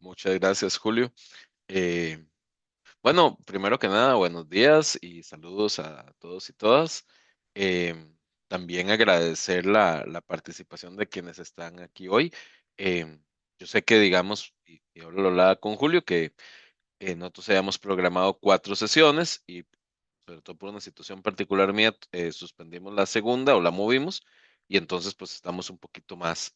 Muchas gracias, Julio. Eh, bueno, primero que nada, buenos días y saludos a todos y todas. También agradecer la participación de quienes están aquí hoy. Yo sé que, digamos, y ahora lo hablaba con Julio, que nosotros habíamos programado 4 sesiones y sobre todo por una situación particular mía, suspendimos la segunda o la movimos y entonces pues estamos un poquito más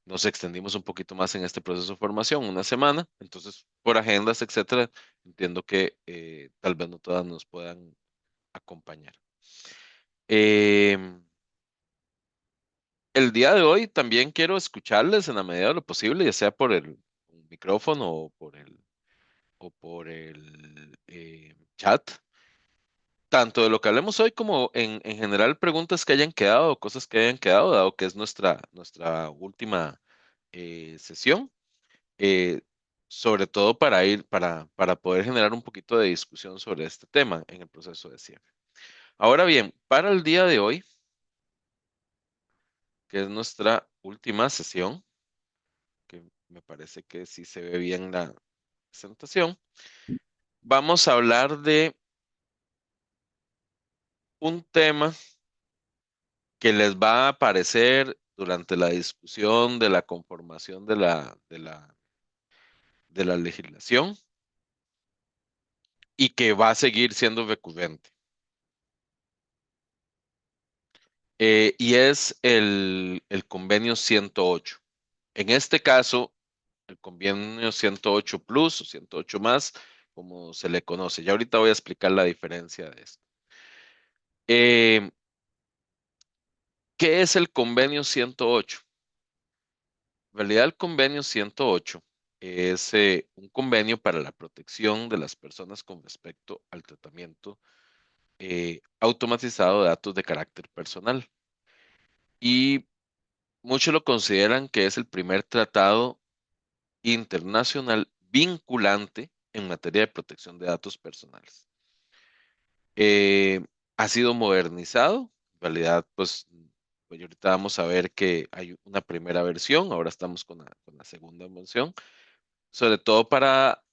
nos extendimos un poquito más en este proceso de formación, una semana, entonces por agendas, etcétera, entiendo que tal vez no todas nos puedan acompañar. Em, el día de hoy también quiero escucharles en la medida de lo posible, ya sea por el micrófono o por el chat, tanto de lo que hablemos hoy como en general preguntas que hayan quedado o cosas que hayan quedado, dado que es nuestra última sesión. eh, Sobre todo para poder generar un poquito de discusión sobre este tema en el proceso de cierre. Ahora bien, para el día de hoy, que es nuestra última sesión, que me parece que sí se ve bien la presentación, vamos a hablar de un tema que les va a aparecer durante la discusión de la conformación de la legislación y que va a seguir siendo recurrente. Y es el convenio 108. En este caso, el convenio 108 Plus o 108 más, como se le conoce. Ya ahorita voy a explicar la diferencia de esto. Eh, ¿Qué es el convenio 108? En realidad, el convenio 108 es un convenio para la protección de las personas con respecto al tratamiento automatizado de datos de carácter personal. Y muchos lo consideran que es el primer tratado internacional vinculante en materia de protección de datos personales. Eh, Ha sido modernizado, en realidad, pues ahorita vamos a ver que hay una primera versión, ahora estamos con la segunda versión, sobre todo para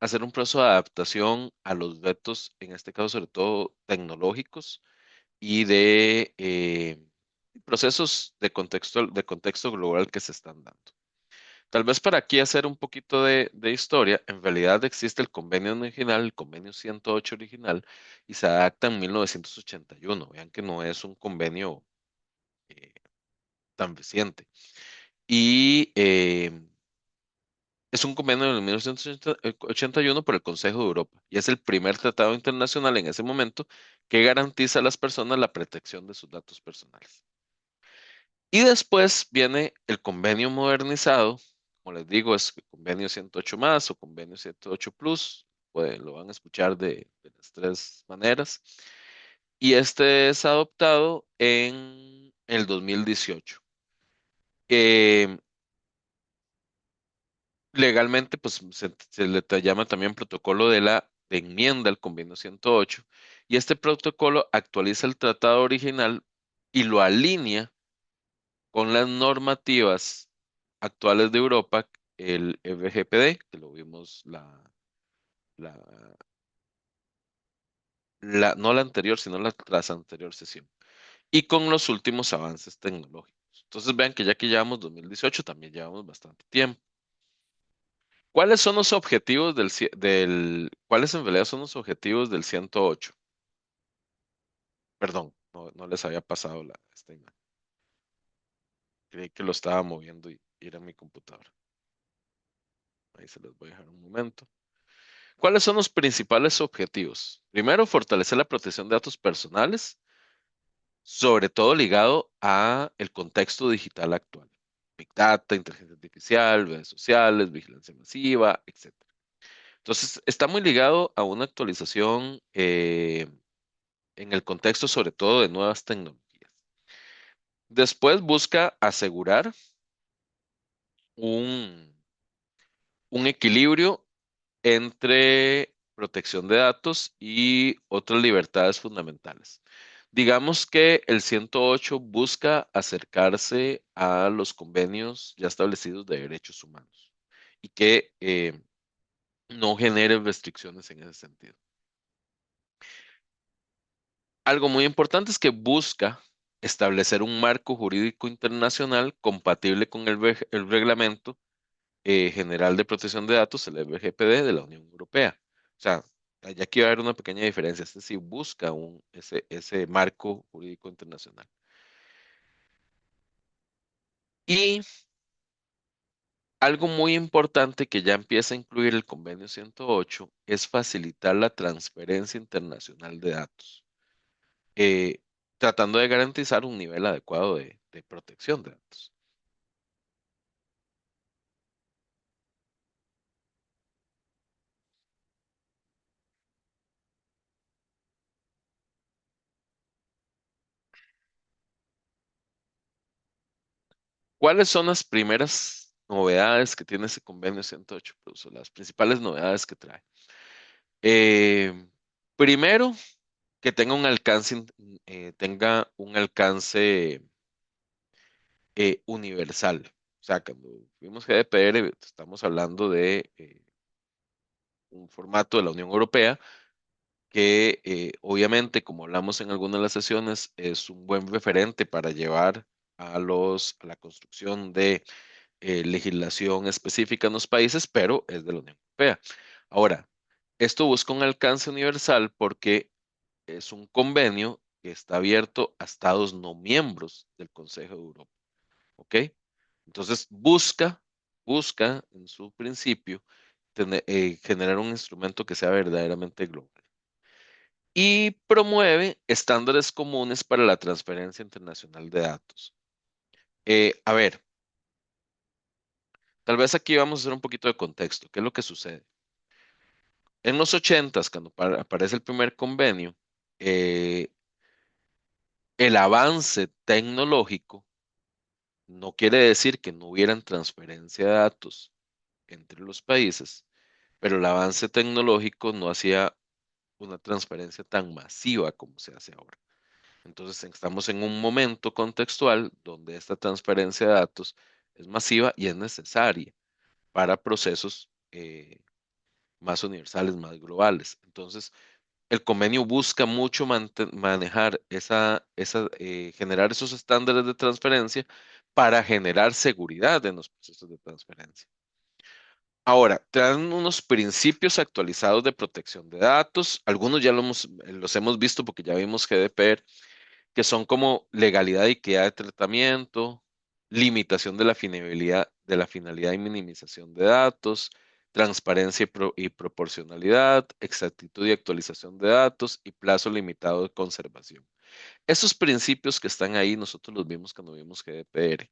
hacer un proceso de adaptación a los retos, en este caso sobre todo tecnológicos y de procesos de contexto global que se están dando. Tal vez para aquí hacer un poquito de historia, en realidad existe el convenio original, el convenio 108 original, y se adapta en 1981. Vean que no es un convenio eh, tan reciente. Y es un convenio de 1981 por el Consejo de Europa, y es el primer tratado internacional en ese momento que garantiza a las personas la protección de sus datos personales. Y después viene el convenio modernizado, como les digo, es el convenio 108 más o convenio 108 plus, pues lo van a escuchar de las tres maneras. Y este es adoptado en el 2018. Eh, Legalmente, pues se le llama también protocolo de enmienda al convenio 108. Y este protocolo actualiza el tratado original y lo alinea con las normativas actuales de Europa, el RGPD, que lo vimos la, no la anterior, sino la tras anterior sesión, y con los últimos avances tecnológicos. Entonces vean que ya que llevamos 2018, también llevamos bastante tiempo. ¿Cuáles son los objetivos cuáles en realidad son los objetivos del 108? Perdón, no les había pasado esta imagen. Creí que lo estaba moviendo y era mi computadora. Ahí se los voy a dejar un momento. ¿Cuáles son los principales objetivos? Primero, fortalecer la protección de datos personales, sobre todo ligado a el contexto digital actual. Big Data, inteligencia artificial, redes sociales, vigilancia masiva, etcétera. Entonces, está muy ligado a una actualización en el contexto sobre todo de nuevas tecnologías. Después busca asegurar un, un equilibrio entre protección de datos y otras libertades fundamentales. Digamos que el 108 busca acercarse a los convenios ya establecidos de derechos humanos. y que no genere restricciones en ese sentido. Algo muy importante es que busca establecer un marco jurídico internacional compatible con el Reglamento General de Protección de Datos, el RGPD de la Unión Europea. O sea, allá aquí va a haber una pequeña diferencia. Este sí busca ese marco jurídico internacional. Y algo muy importante que ya empieza a incluir el Convenio 108 es facilitar la transferencia internacional de datos, eh, tratando de garantizar un nivel adecuado de protección de datos. ¿Cuáles son las primeras novedades que tiene ese Convenio 108 Plus, o las principales novedades que trae? Eh, Primero, que tenga un alcance universal. O sea, cuando vimos GDPR, estamos hablando de un formato de la Unión Europea que obviamente, como hablamos en algunas de las sesiones, es un buen referente para llevar a la construcción de legislación específica en los países, pero es de la Unión Europea. Ahora, esto busca un alcance universal porque es un convenio que está abierto a estados no miembros del Consejo de Europa. ¿Ok? Entonces, busca en su principio generar un instrumento que sea verdaderamente global. Y promueve estándares comunes para la transferencia internacional de datos. A ver, tal vez aquí vamos a hacer un poquito de contexto. ¿Qué es lo que sucede? En los ochentas, cuando aparece el primer convenio, eh, el avance tecnológico no quiere decir que no hubieran transferencia de datos entre los países, pero el avance tecnológico no hacía una transferencia tan masiva como se hace ahora. Entonces, estamos en un momento contextual donde esta transferencia de datos es masiva y es necesaria para procesos más universales, más globales. Entonces, el convenio busca mucho manejar generar esos estándares de transferencia para generar seguridad en los procesos de transferencia. Ahora, traen unos principios actualizados de protección de datos. Algunos ya los hemos visto porque ya vimos GDPR, que son como legalidad y equidad de tratamiento, limitación de la finalidad y minimización de datos, transparencia y proporcionalidad, exactitud y actualización de datos y plazo limitado de conservación. Esos principios que están ahí, nosotros los vimos cuando vimos GDPR,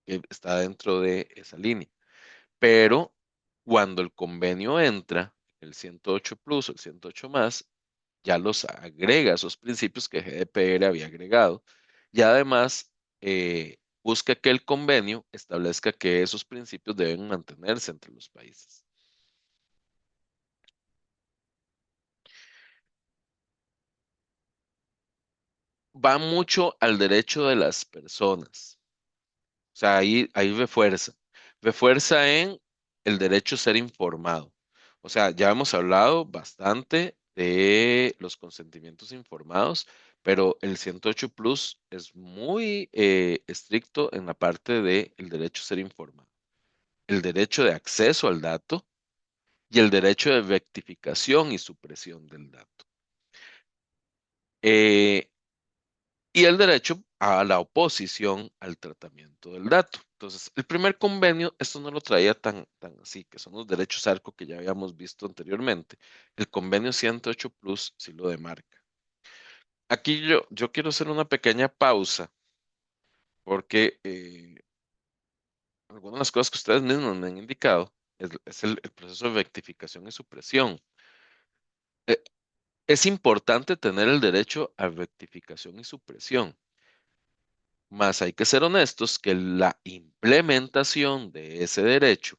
que está dentro de esa línea. Pero cuando el convenio entra, el 108 Plus o el 108 más, ya los agrega esos principios que GDPR había agregado y además busca que el convenio establezca que esos principios deben mantenerse entre los países. Va mucho al derecho de las personas. O sea, ahí refuerza en el derecho a ser informado. O sea, ya hemos hablado bastante de los consentimientos informados, pero el 108 Plus es muy estricto en la parte del derecho a ser informado, el derecho de acceso al dato y el derecho de rectificación y supresión del dato. Eh, y el derecho a la oposición al tratamiento del dato. Entonces, el primer convenio, esto no lo traía tan así, que son los derechos ARCO que ya habíamos visto anteriormente. El convenio 108 Plus sí lo demarca. Aquí yo quiero hacer una pequeña pausa porque algunas de las cosas que ustedes mismos me han indicado es el proceso de rectificación y supresión. Eh, es importante tener el derecho a rectificación y supresión. Más hay que ser honestos que la implementación de ese derecho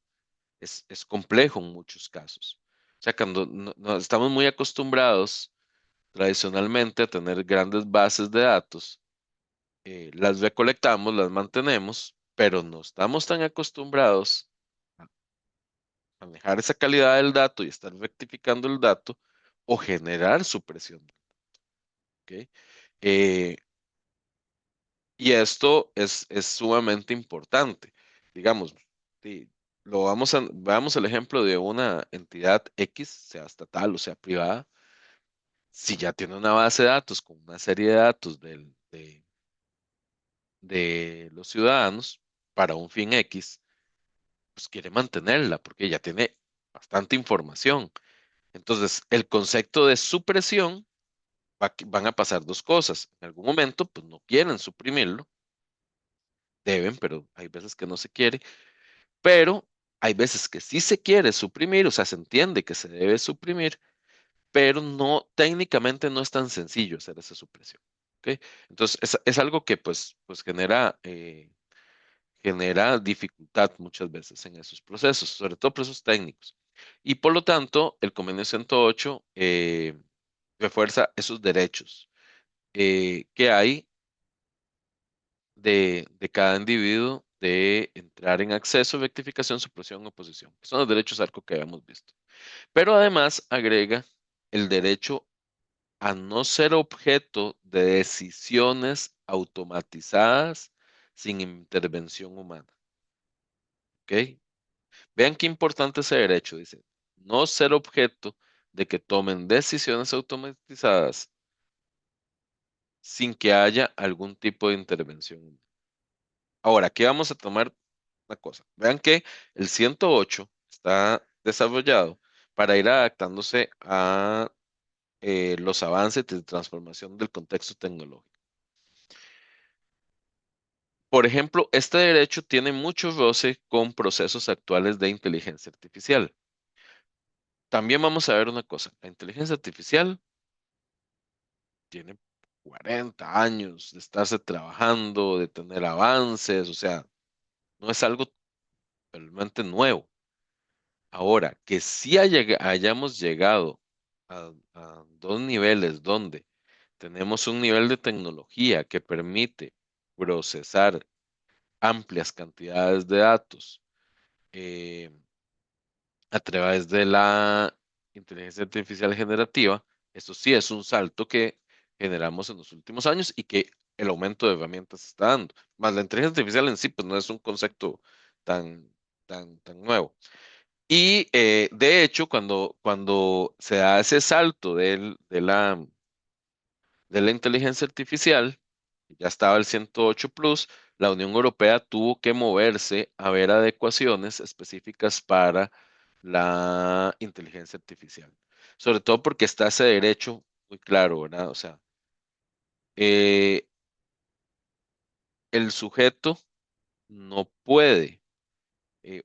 es complejo en muchos casos. O sea, cuando estamos muy acostumbrados tradicionalmente a tener grandes bases de datos, las recolectamos, las mantenemos, pero no estamos tan acostumbrados. manejar esa calidad del dato y estar rectificando el dato o generar supresión. ¿Ok? Eh, y esto es sumamente importante. Digamos, sí, veamos el ejemplo de una entidad X, sea estatal o sea privada. Si ya tiene una base de datos con una serie de datos de los ciudadanos para un fin X, pues quiere mantenerla porque ya tiene bastante información. Entonces, el concepto de supresión van a pasar dos cosas. En algún momento, pues no quieren suprimirlo, deben, pero hay veces que no se quiere, pero hay veces que sí se quiere suprimir, o sea, se entiende que se debe suprimir, pero no, técnicamente no es tan sencillo hacer esa supresión. ¿Ok? Entonces, es algo que pues genera dificultad muchas veces en esos procesos, sobre todo procesos técnicos. Y por lo tanto, el convenio 108 refuerza esos derechos que hay de cada individuo de entrar en acceso, rectificación, supresión, oposición, que son los derechos ARCO que habíamos visto. Pero además agrega el derecho a no ser objeto de decisiones automatizadas sin intervención humana. ¿Ok? Vean qué importante ese derecho, dice, no ser objeto de que tomen decisiones automatizadas sin que haya algún tipo de intervención humana. Ahora, aquí vamos a tomar una cosa. Vean que el 108 está desarrollado para ir adaptándose a los avances de transformación del contexto tecnológico. Por ejemplo, este derecho tiene mucho roce con procesos actuales de inteligencia artificial. También vamos a ver una cosa. La inteligencia artificial tiene 40 años de estarse trabajando, de tener avances, o sea, no es algo realmente nuevo. Ahora, que sí hayamos llegado a dos niveles donde tenemos un nivel de tecnología que permite procesar amplias cantidades de datos eh, a través de la inteligencia artificial generativa, eso sí es un salto que generamos en los últimos años y que el aumento de herramientas está dando. Más la inteligencia artificial en sí, pues no es un concepto tan, tan nuevo. Y de hecho, cuando se da ese salto de la inteligencia artificial, ya estaba el 108 Plus, la Unión Europea tuvo que moverse a ver adecuaciones específicas para la inteligencia artificial. Sobre todo porque está ese derecho muy claro, ¿verdad? O sea, eh, el sujeto no puede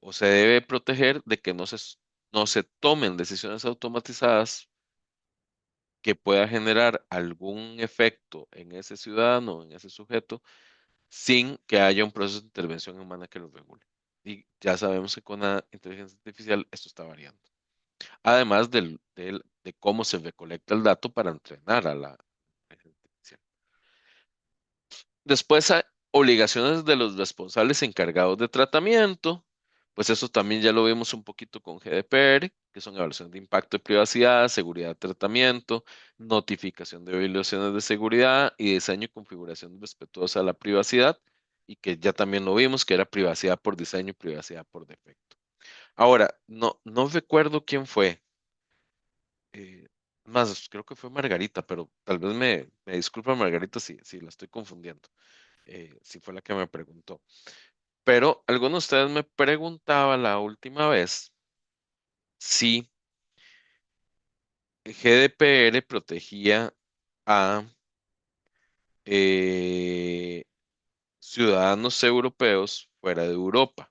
o se debe proteger de que no se tomen decisiones automatizadas que pueda generar algún efecto en ese ciudadano, en ese sujeto, sin que haya un proceso de intervención humana que lo regule. Y ya sabemos que con la inteligencia artificial esto está variando. Además de cómo se recolecta el dato para entrenar a la inteligencia artificial. Después hay obligaciones de los responsables encargados de tratamiento, pues eso también ya lo vimos un poquito con GDPR, que son evaluación de impacto de privacidad, seguridad de tratamiento, notificación de violaciones de seguridad y diseño y configuración respetuosa a la privacidad, y que ya también lo vimos, que era privacidad por diseño y privacidad por defecto. Ahora, no recuerdo quién fue, más creo que fue Margarita, pero tal vez me disculpa Margarita si la estoy confundiendo si fue la que me preguntó. Pero alguno de ustedes me preguntaba la última vez si GDPR protegía a eh, ciudadanos europeos fuera de Europa.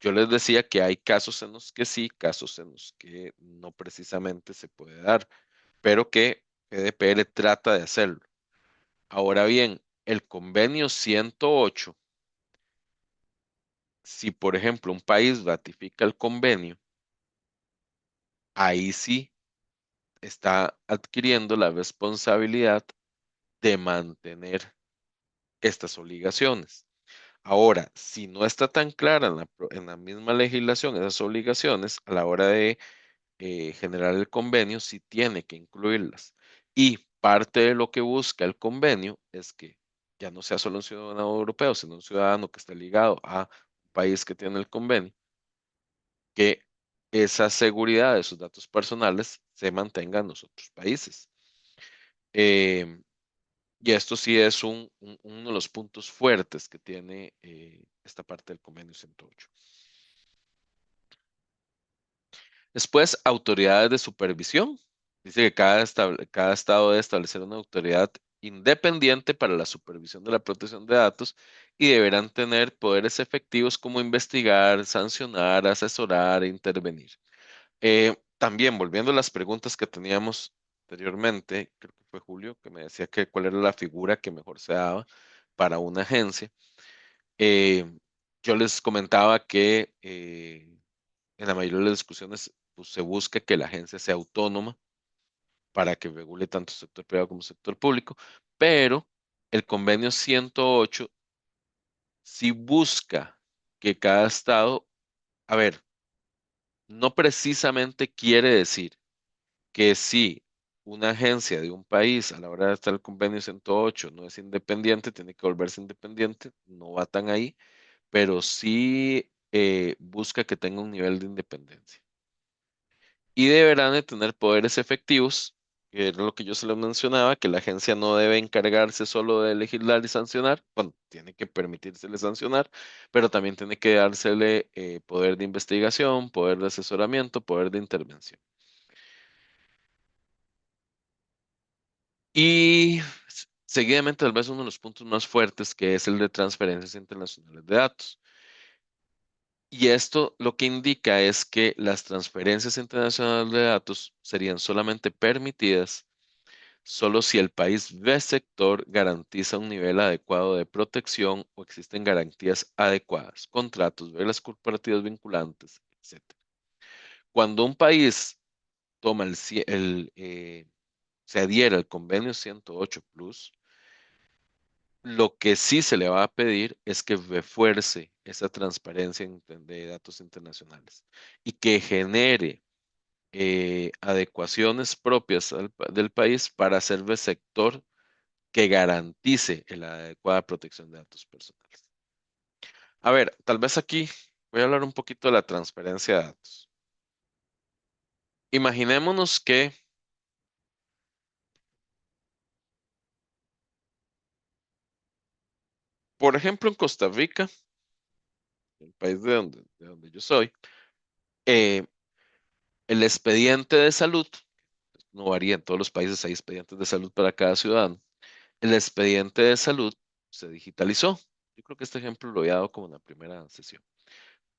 Yo les decía que hay casos en los que sí, casos en los que no precisamente se puede dar, pero que GDPR trata de hacerlo. Ahora bien, el convenio 108, si por ejemplo un país ratifica el convenio, ahí sí está adquiriendo la responsabilidad de mantener estas obligaciones. Ahora, si no está tan clara en la misma legislación esas obligaciones, a la hora de generar el convenio, sí tiene que incluirlas. Y parte de lo que busca el convenio es que ya no sea solo un ciudadano europeo, sino un ciudadano que esté ligado a un país que tiene el convenio, que esa seguridad de sus datos personales se mantenga en los otros países. Em, y esto sí es uno de los puntos fuertes que tiene esta parte del convenio 108. Después, autoridades de supervisión. Dice que cada estado debe establecer una autoridad independiente para la supervisión de la protección de datos y deberán tener poderes efectivos como investigar, sancionar, asesorar e intervenir. También, volviendo a las preguntas que teníamos anteriormente, creo que fue Julio que me decía que cuál era la figura que mejor se daba para una agencia. Eh, yo les comentaba que en la mayoría de las discusiones pues, se busca que la agencia sea autónoma para que regule tanto el sector privado como el sector público, pero el convenio 108 sí busca que cada estado, a ver, no precisamente quiere decir que si una agencia de un país a la hora de estar el convenio 108 no es independiente, tiene que volverse independiente, no va tan ahí, pero sí busca que tenga un nivel de independencia. Y deberán de tener poderes efectivos, que era lo que yo se les mencionaba, que la agencia no debe encargarse solo de legislar y sancionar, bueno, tiene que permitírsele sancionar, pero también tiene que dársele poder de investigación, poder de asesoramiento, poder de intervención. Y seguidamente, tal vez uno de los puntos más fuertes, que es el de transferencias internacionales de datos. Y esto lo que indica es que las transferencias internacionales de datos serían solamente permitidas solo si el país receptor garantiza un nivel adecuado de protección o existen garantías adecuadas, contratos, reglas corporativas vinculantes, etc. Cuando un país toma se adhiere al convenio 108 Plus, lo que sí se le va a pedir es que refuerce esa transparencia de datos internacionales y que genere adecuaciones propias del país para ser receptor que garantice la adecuada protección de datos personales. A ver, tal vez aquí voy a hablar un poquito de la transferencia de datos. Imaginémonos que, por ejemplo, en Costa Rica, el país de donde yo soy, eh, el expediente de salud, no varía en todos los países, hay expedientes de salud para cada ciudadano. El expediente de salud se digitalizó. Yo creo que este ejemplo lo había dado como en la primera sesión.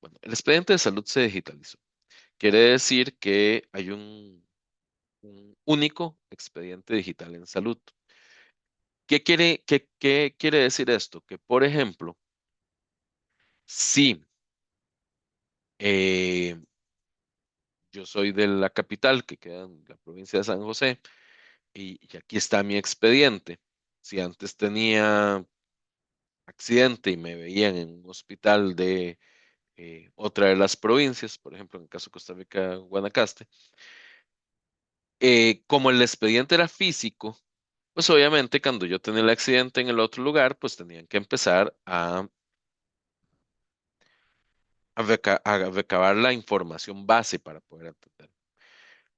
Bueno, el expediente de salud se digitalizó. Quiere decir que hay un único expediente digital en salud. ¿Qué quiere decir esto? Que, por ejemplo, si eh, yo soy de la capital, que queda en la provincia de San José, y aquí está mi expediente, si antes tenía accidente y me veían en un hospital de otra de las provincias, por ejemplo, en el caso de Costa Rica, Guanacaste, como el expediente era físico, pues obviamente cuando yo tenía el accidente en el otro lugar, pues tenían que empezar a recabar la información base para poder atender.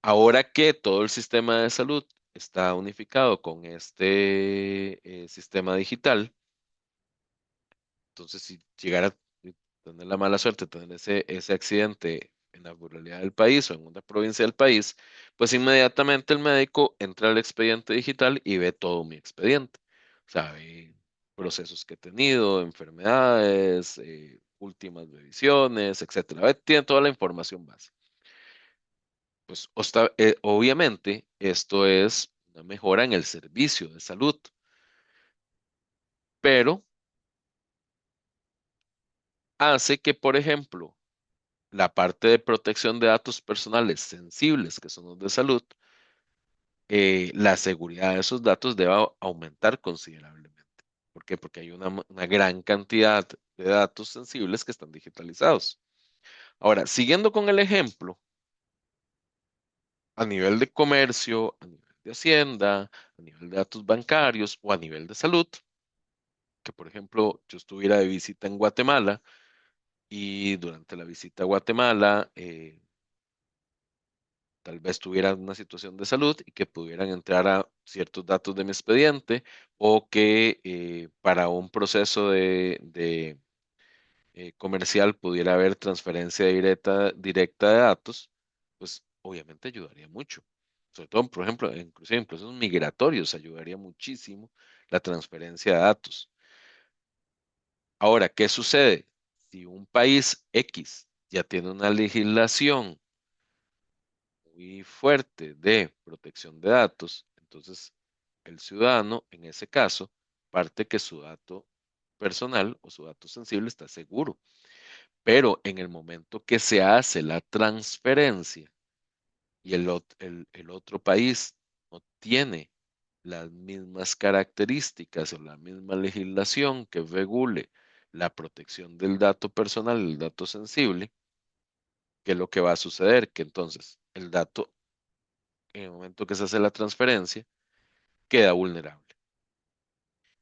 Ahora que todo el sistema de salud está unificado con este sistema digital, entonces si llegara a tener la mala suerte de tener ese accidente en la ruralidad del país o en una provincia del país, pues inmediatamente el médico entra al expediente digital y ve todo mi expediente. O sea, ve procesos que he tenido, enfermedades, últimas revisiones, etcétera. Tiene toda la información base. Pues obviamente esto es una mejora en el servicio de salud, pero hace que, por ejemplo, la parte de protección de datos personales sensibles, que son los de salud, la seguridad de esos datos deba aumentar considerablemente. ¿Por qué? Porque hay una gran cantidad de datos sensibles que están digitalizados. Ahora, siguiendo con el ejemplo, a nivel de comercio, a nivel de hacienda, a nivel de datos bancarios o a nivel de salud, que por ejemplo yo estuviera de visita en Guatemala y durante la visita a Guatemala tal vez tuviera una situación de salud y que pudieran entrar a ciertos datos de mi expediente o que para un proceso de comercial pudiera haber transferencia directa de datos, pues obviamente ayudaría mucho. Sobre todo, por ejemplo, inclusive en procesos migratorios ayudaría muchísimo la transferencia de datos. Ahora, ¿qué sucede? Si un país X ya tiene una legislación muy fuerte de protección de datos, entonces el ciudadano, en ese caso, parte que su dato personal o su dato sensible está seguro. Pero en el momento que se hace la transferencia y el otro país no tiene las mismas características o la misma legislación que regule la protección del dato personal, el dato sensible, ¿qué es lo que va a suceder? Que entonces el dato, en el momento que se hace la transferencia, queda vulnerable.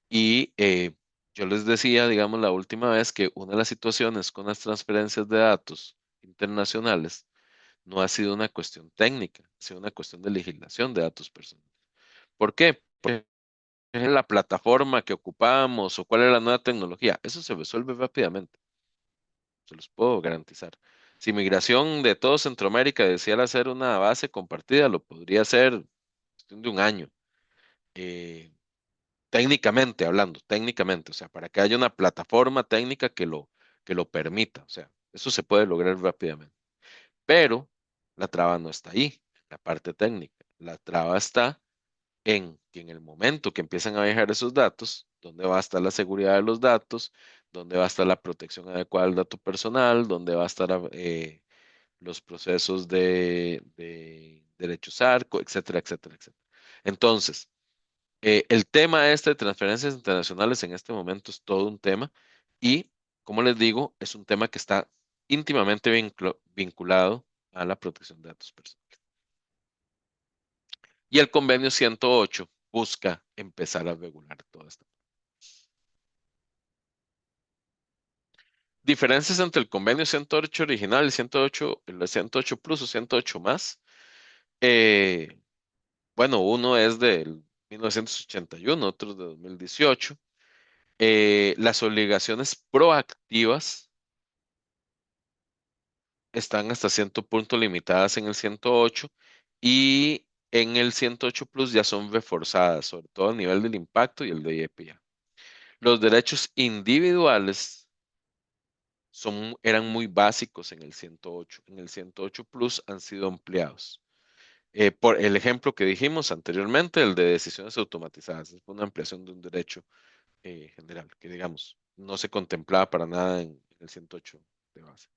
Y yo les decía, digamos, la última vez que una de las situaciones con las transferencias de datos internacionales no ha sido una cuestión técnica, ha sido una cuestión de legislación de datos personales. ¿Por qué? Porque es la plataforma que ocupamos o cuál es la nueva tecnología. Eso se resuelve rápidamente, se los puedo garantizar. Si migración de todo Centroamérica deseara hacer una base compartida, lo podría hacer en cuestión de un año. Eh, técnicamente hablando, técnicamente, o sea, para que haya una plataforma técnica que lo permita, o sea, eso se puede lograr rápidamente. Pero la traba no está ahí, en la parte técnica. La traba está en que en el momento que empiezan a viajar esos datos, ¿dónde va a estar la seguridad de los datos? ¿Dónde va a estar la protección adecuada del dato personal? ¿Dónde va a estar los procesos de derechos ARCO, etcétera, etcétera, etcétera? Entonces, el tema este de transferencias internacionales en este momento es todo un tema y, como les digo, es un tema que está íntimamente vinculado a la protección de datos personales. Y el convenio 108 busca empezar a regular todo esto. Diferencias entre el convenio 108 original, el 108 Plus o 108 más. Eh, bueno, uno es del 1981, otro de 2018. Las obligaciones proactivas están hasta cierto punto limitadas en el 108 y en el 108 Plus ya son reforzadas, sobre todo a nivel del impacto y el de IEPA. Los derechos individuales eran muy básicos en el 108. En el 108 Plus han sido ampliados. Por el ejemplo que dijimos anteriormente, el de decisiones automatizadas, es una ampliación de un derecho general, que digamos, no se contemplaba para nada en el 108 de base.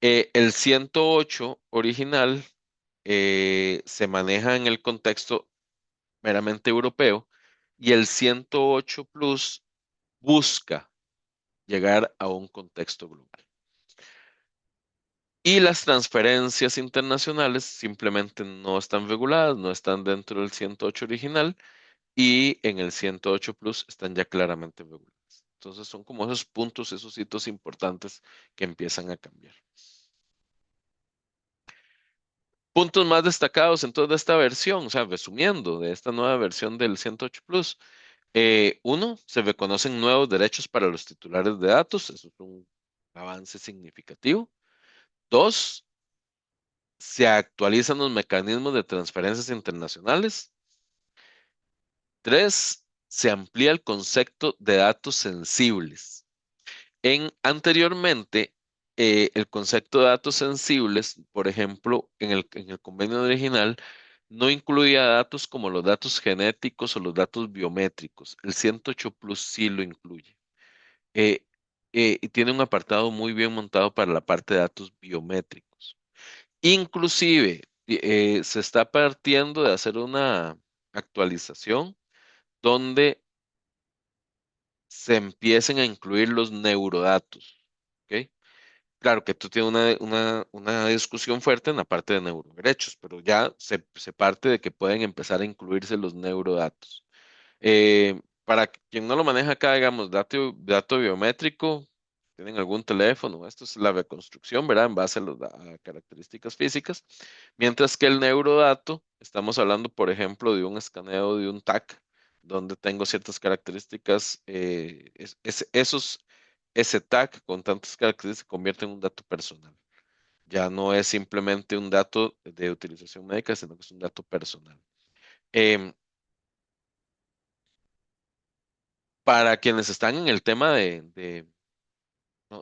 El 108 original se maneja en el contexto meramente europeo y el 108 Plus busca llegar a un contexto global. Y las transferencias internacionales simplemente no están reguladas, no están dentro del 108 original y en el 108 Plus están ya claramente reguladas. Entonces son como esos puntos, esos hitos importantes que empiezan a cambiar. Puntos más destacados entonces de esta versión, o sea, resumiendo de esta nueva versión del 108 Plus. Uno, se reconocen nuevos derechos para los titulares de datos, eso es un avance significativo. Dos, se actualizan los mecanismos de transferencias internacionales. Tres, se amplía el concepto de datos sensibles. Anteriormente, el concepto de datos sensibles, por ejemplo, en el convenio original, no incluía datos como los datos genéticos o los datos biométricos. El 108 Plus sí lo incluye. Eh, y tiene un apartado muy bien montado para la parte de datos biométricos. Inclusive, se está partiendo de hacer una actualización donde se empiecen a incluir los neurodatos. ¿Ok? Claro que tú tienes una discusión fuerte en la parte de neuroderechos, pero ya se parte de que pueden empezar a incluirse los neurodatos. Para quien no lo maneja acá, digamos, dato biométrico, tienen algún teléfono, esto es la reconstrucción, ¿verdad? En base a características físicas, mientras que el neurodato, estamos hablando, por ejemplo, de un escaneo de un TAC, donde tengo ciertas características, ese TAC con tantas características se convierte en un dato personal. Ya no es simplemente un dato de utilización médica, sino que es un dato personal. Em, para quienes están en el tema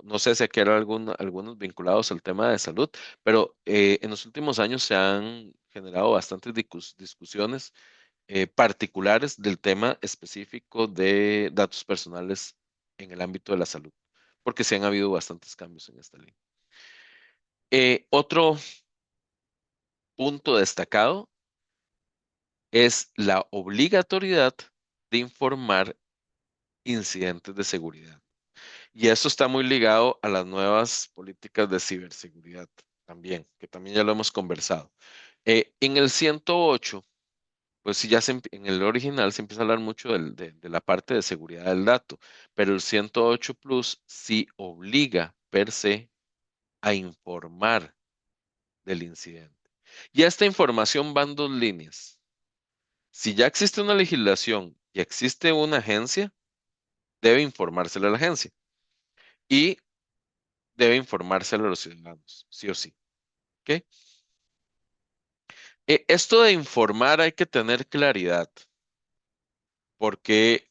no sé si aquí hay algunos vinculados al tema de salud, pero en los últimos años se han generado bastantes discusiones particulares del tema específico de datos personales en el ámbito de la salud, porque sí han habido bastantes cambios en esta línea. Otro punto destacado es la obligatoriedad de informar incidentes de seguridad. Y eso está muy ligado a las nuevas políticas de ciberseguridad también, que también ya lo hemos conversado. En el 108, pues sí, en el original se empieza a hablar mucho de la parte de seguridad del dato, pero el 108 Plus sí obliga per se a informar del incidente. Y esta información va en dos líneas. Si ya existe una legislación y existe una agencia, debe informárselo a la agencia y debe informárselo a los ciudadanos, sí o sí. ¿Ok? Esto de informar hay que tener claridad porque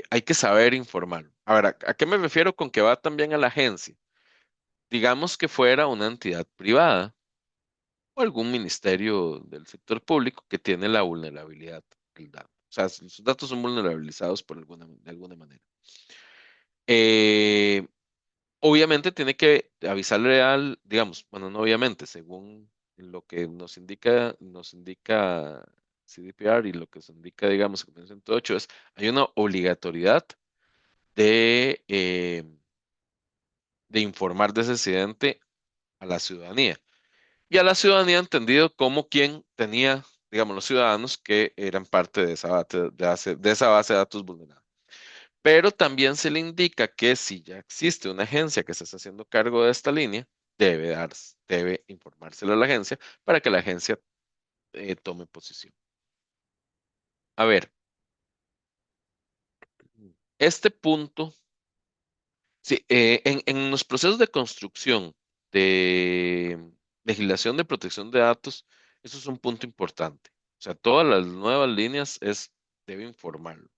hay que saber informar. Ahora, ¿a qué me refiero con que va también a la agencia? Digamos que fuera una entidad privada o algún ministerio del sector público que tiene la vulnerabilidad del dato. O sea, sus datos son vulnerabilizados de alguna manera. Eh, Obviamente tiene que avisarle digamos, bueno, no obviamente, según lo que nos indica CDPR y lo que nos indica, digamos, el 108 es, hay una obligatoriedad de informar de ese incidente a la ciudadanía. Y a la ciudadanía entendido como quien tenía, digamos, los ciudadanos que eran parte de esa base de datos vulnerada. Pero también se le indica que si ya existe una agencia que se está haciendo cargo de esta línea, debe informárselo a la agencia para que la agencia tome posición. A ver, este punto, sí, en los procesos de construcción de legislación de protección de datos, eso es un punto importante. O sea, todas las nuevas líneas debe informarlo.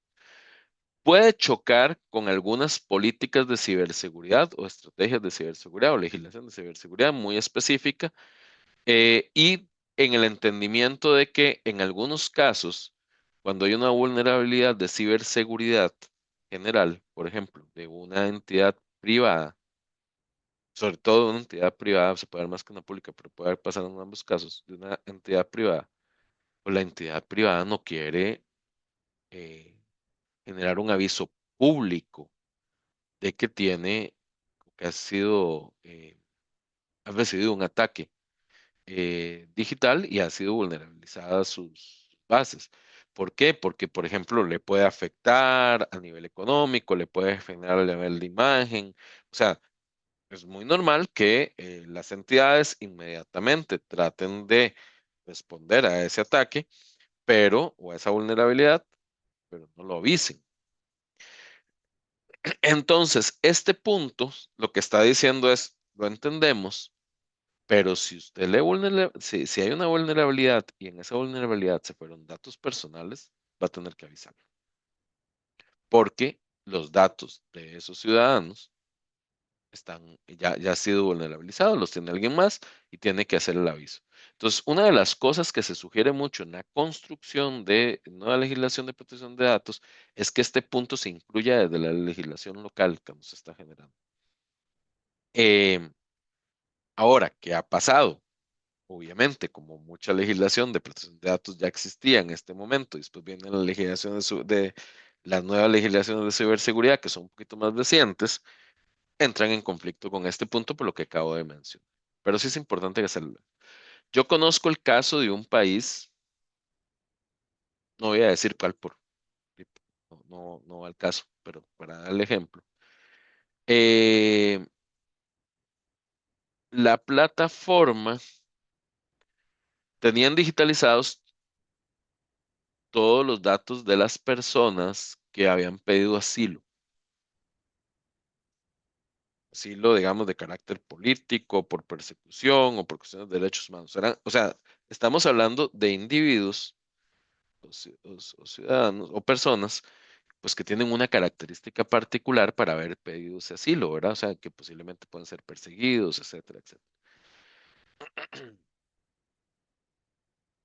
Puede chocar con algunas políticas de ciberseguridad o estrategias de ciberseguridad o legislación de ciberseguridad muy específica y en el entendimiento de que en algunos casos, cuando hay una vulnerabilidad de ciberseguridad general, por ejemplo, de una entidad privada, sobre todo una entidad privada, se puede dar más que una pública, pero puede pasar en ambos casos, de una entidad privada, o la entidad privada no quiere eh, generar un aviso público de que ha recibido un ataque digital y ha sido vulnerabilizada sus bases. ¿Por qué? Porque, por ejemplo, le puede afectar a nivel económico, le puede afectar a nivel de imagen. O sea, es muy normal que las entidades inmediatamente traten de responder a ese ataque, o a esa vulnerabilidad, pero no lo avisen. Entonces, este punto lo que está diciendo es, lo entendemos, pero si hay una vulnerabilidad y en esa vulnerabilidad se fueron datos personales, va a tener que avisar, porque los datos de esos ciudadanos ya han sido vulnerabilizados, los tiene alguien más y tiene que hacer el aviso. Entonces, una de las cosas que se sugiere mucho en la construcción de nueva legislación de protección de datos es que este punto se incluya desde la legislación local que nos está generando. Em, Ahora, ¿qué ha pasado? Obviamente, como mucha legislación de protección de datos ya existía en este momento, y después viene la legislación las nuevas legislaciones de ciberseguridad, que son un poquito más recientes, entran en conflicto con este punto por lo que acabo de mencionar. Pero sí es importante hacerlo. Yo conozco el caso de un país, no voy a decir cuál por, no va al caso, pero para darle ejemplo. Eh, la plataforma tenían digitalizados todos los datos de las personas que habían pedido asilo. Asilo, digamos, de carácter político, por persecución o por cuestiones de derechos humanos. O sea, estamos hablando de individuos o ciudadanos o personas pues que tienen una característica particular para haber pedido ese asilo, ¿verdad? O sea, que posiblemente pueden ser perseguidos, etcétera, etcétera.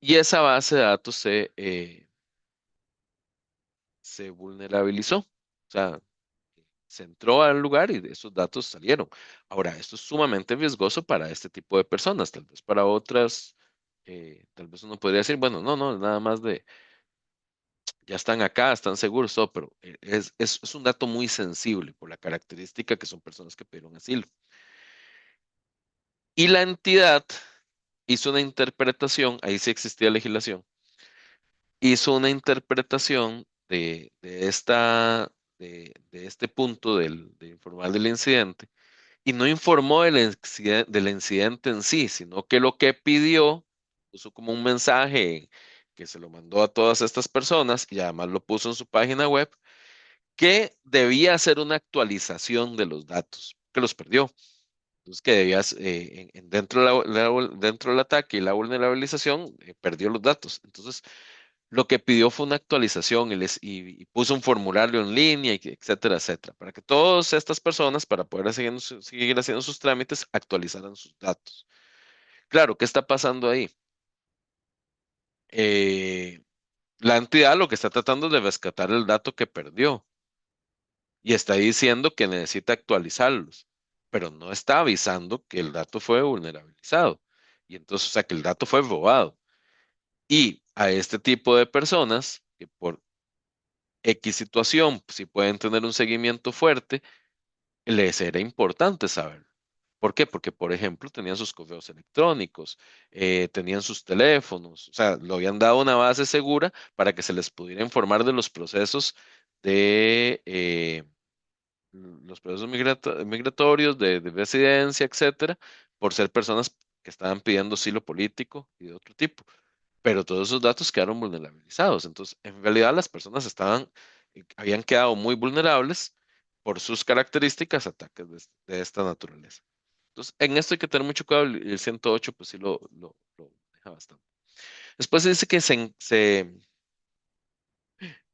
Y esa base de datos se vulnerabilizó. O sea, se entró al lugar y esos datos salieron. Ahora, esto es sumamente riesgoso para este tipo de personas, tal vez para otras, tal vez uno podría decir, bueno, no, nada más de, ya están acá, están seguros, todo, pero es un dato muy sensible por la característica que son personas que pidieron asilo. Y la entidad hizo una interpretación, ahí sí existía legislación, hizo una interpretación de este punto de informar del incidente y no informó del incidente en sí, sino que lo que pidió, puso como un mensaje que se lo mandó a todas estas personas y además lo puso en su página web, que debía hacer una actualización de los datos, que los perdió. Entonces, que debías, dentro, dentro del ataque y la vulnerabilización, perdió los datos. Entonces, lo que pidió fue una actualización y puso un formulario en línea, etcétera, etcétera, para que todas estas personas, para poder seguir haciendo sus trámites, actualizaran sus datos. Claro, ¿qué está pasando ahí? Eh, la entidad lo que está tratando es de rescatar el dato que perdió y está diciendo que necesita actualizarlos, pero no está avisando que el dato fue vulnerabilizado. Y entonces, o sea, que el dato fue robado. Y a este tipo de personas, que por X situación, si pueden tener un seguimiento fuerte, les era importante saber. ¿Por qué? Porque, por ejemplo, tenían sus correos electrónicos, tenían sus teléfonos, o sea, lo habían dado una base segura para que se les pudiera informar de los procesos de los procesos migratorios, de residencia, etcétera, por ser personas que estaban pidiendo asilo político y de otro tipo. Pero todos esos datos quedaron vulnerabilizados. Entonces, en realidad las personas habían quedado muy vulnerables por sus características a ataques de esta naturaleza. Entonces, en esto hay que tener mucho cuidado y el 108 pues sí lo deja bastante. Después dice que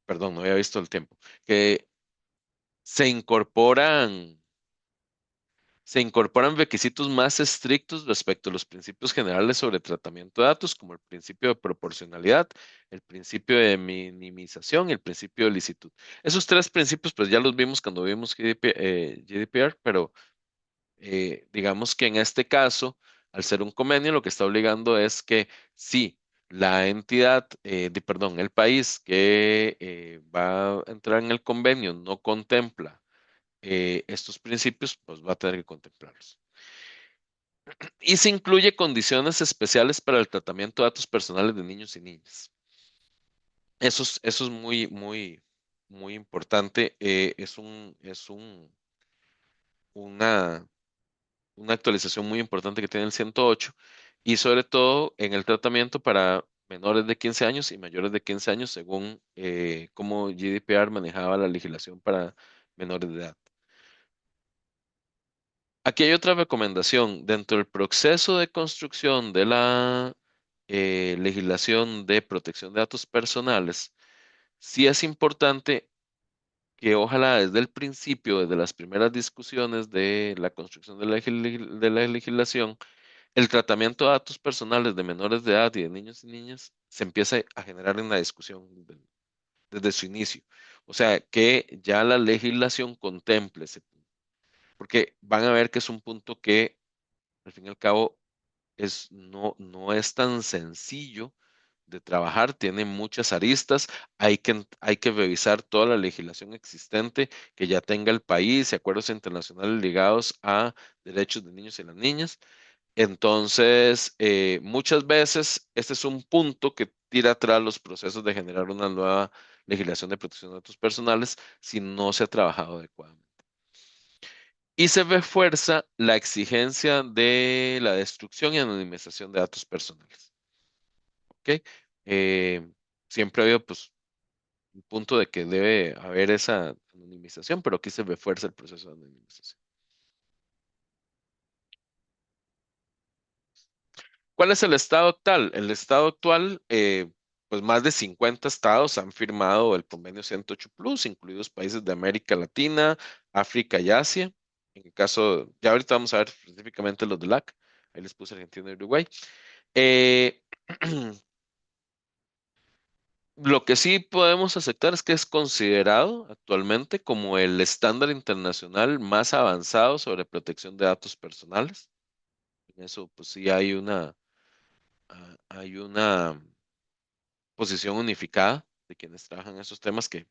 perdón, no había visto el tiempo, que se incorporan Se incorporan requisitos más estrictos respecto a los principios generales sobre tratamiento de datos, como el principio de proporcionalidad, el principio de minimización y el principio de licitud. Esos tres principios, pues ya los vimos cuando vimos GDPR, pero digamos que en este caso, al ser un convenio, lo que está obligando es que si la entidad, perdón, el país que va a entrar en el convenio no contempla estos principios, pues va a tener que contemplarlos. Y se incluye condiciones especiales para el tratamiento de datos personales de niños y niñas. Eso es muy importante. Una, una actualización muy importante que tiene el 108 y sobre todo en el tratamiento para menores de 15 años y mayores de 15 años según cómo GDPR manejaba la legislación para menores de edad. Aquí hay otra recomendación. Dentro del proceso de construcción de la legislación de protección de datos personales, sí es importante que ojalá desde el principio, desde las primeras discusiones de la construcción de de la legislación, el tratamiento de datos personales de menores de edad y de niños y niñas se empiece a generar en la discusión desde su inicio. O sea, que ya la legislación contemple ese punto, porque van a ver que es un punto que al fin y al cabo no es tan sencillo de trabajar, tiene muchas aristas, hay que revisar toda la legislación existente que ya tenga el país y acuerdos internacionales ligados a derechos de niños y las niñas. Entonces, muchas veces este es un punto que tira atrás los procesos de generar una nueva legislación de protección de datos personales si no se ha trabajado adecuadamente. Y se refuerza la exigencia de la destrucción y anonimización de datos personales. ¿Ok? Eh, Siempre ha habido pues, un punto de que debe haber esa anonimización, pero aquí se refuerza el proceso de anonimización. ¿Cuál es el estado actual? El estado actual, pues más de 50 estados han firmado el convenio 108 Plus, incluidos países de América Latina, África y Asia. En el caso, ya ahorita vamos a ver específicamente los de LAC. Ahí les puse Argentina y Uruguay. Eh, lo que sí podemos aceptar es que es considerado actualmente como el estándar internacional más avanzado sobre protección de datos personales. En eso, pues sí hay una posición unificada de quienes trabajan en esos temas, que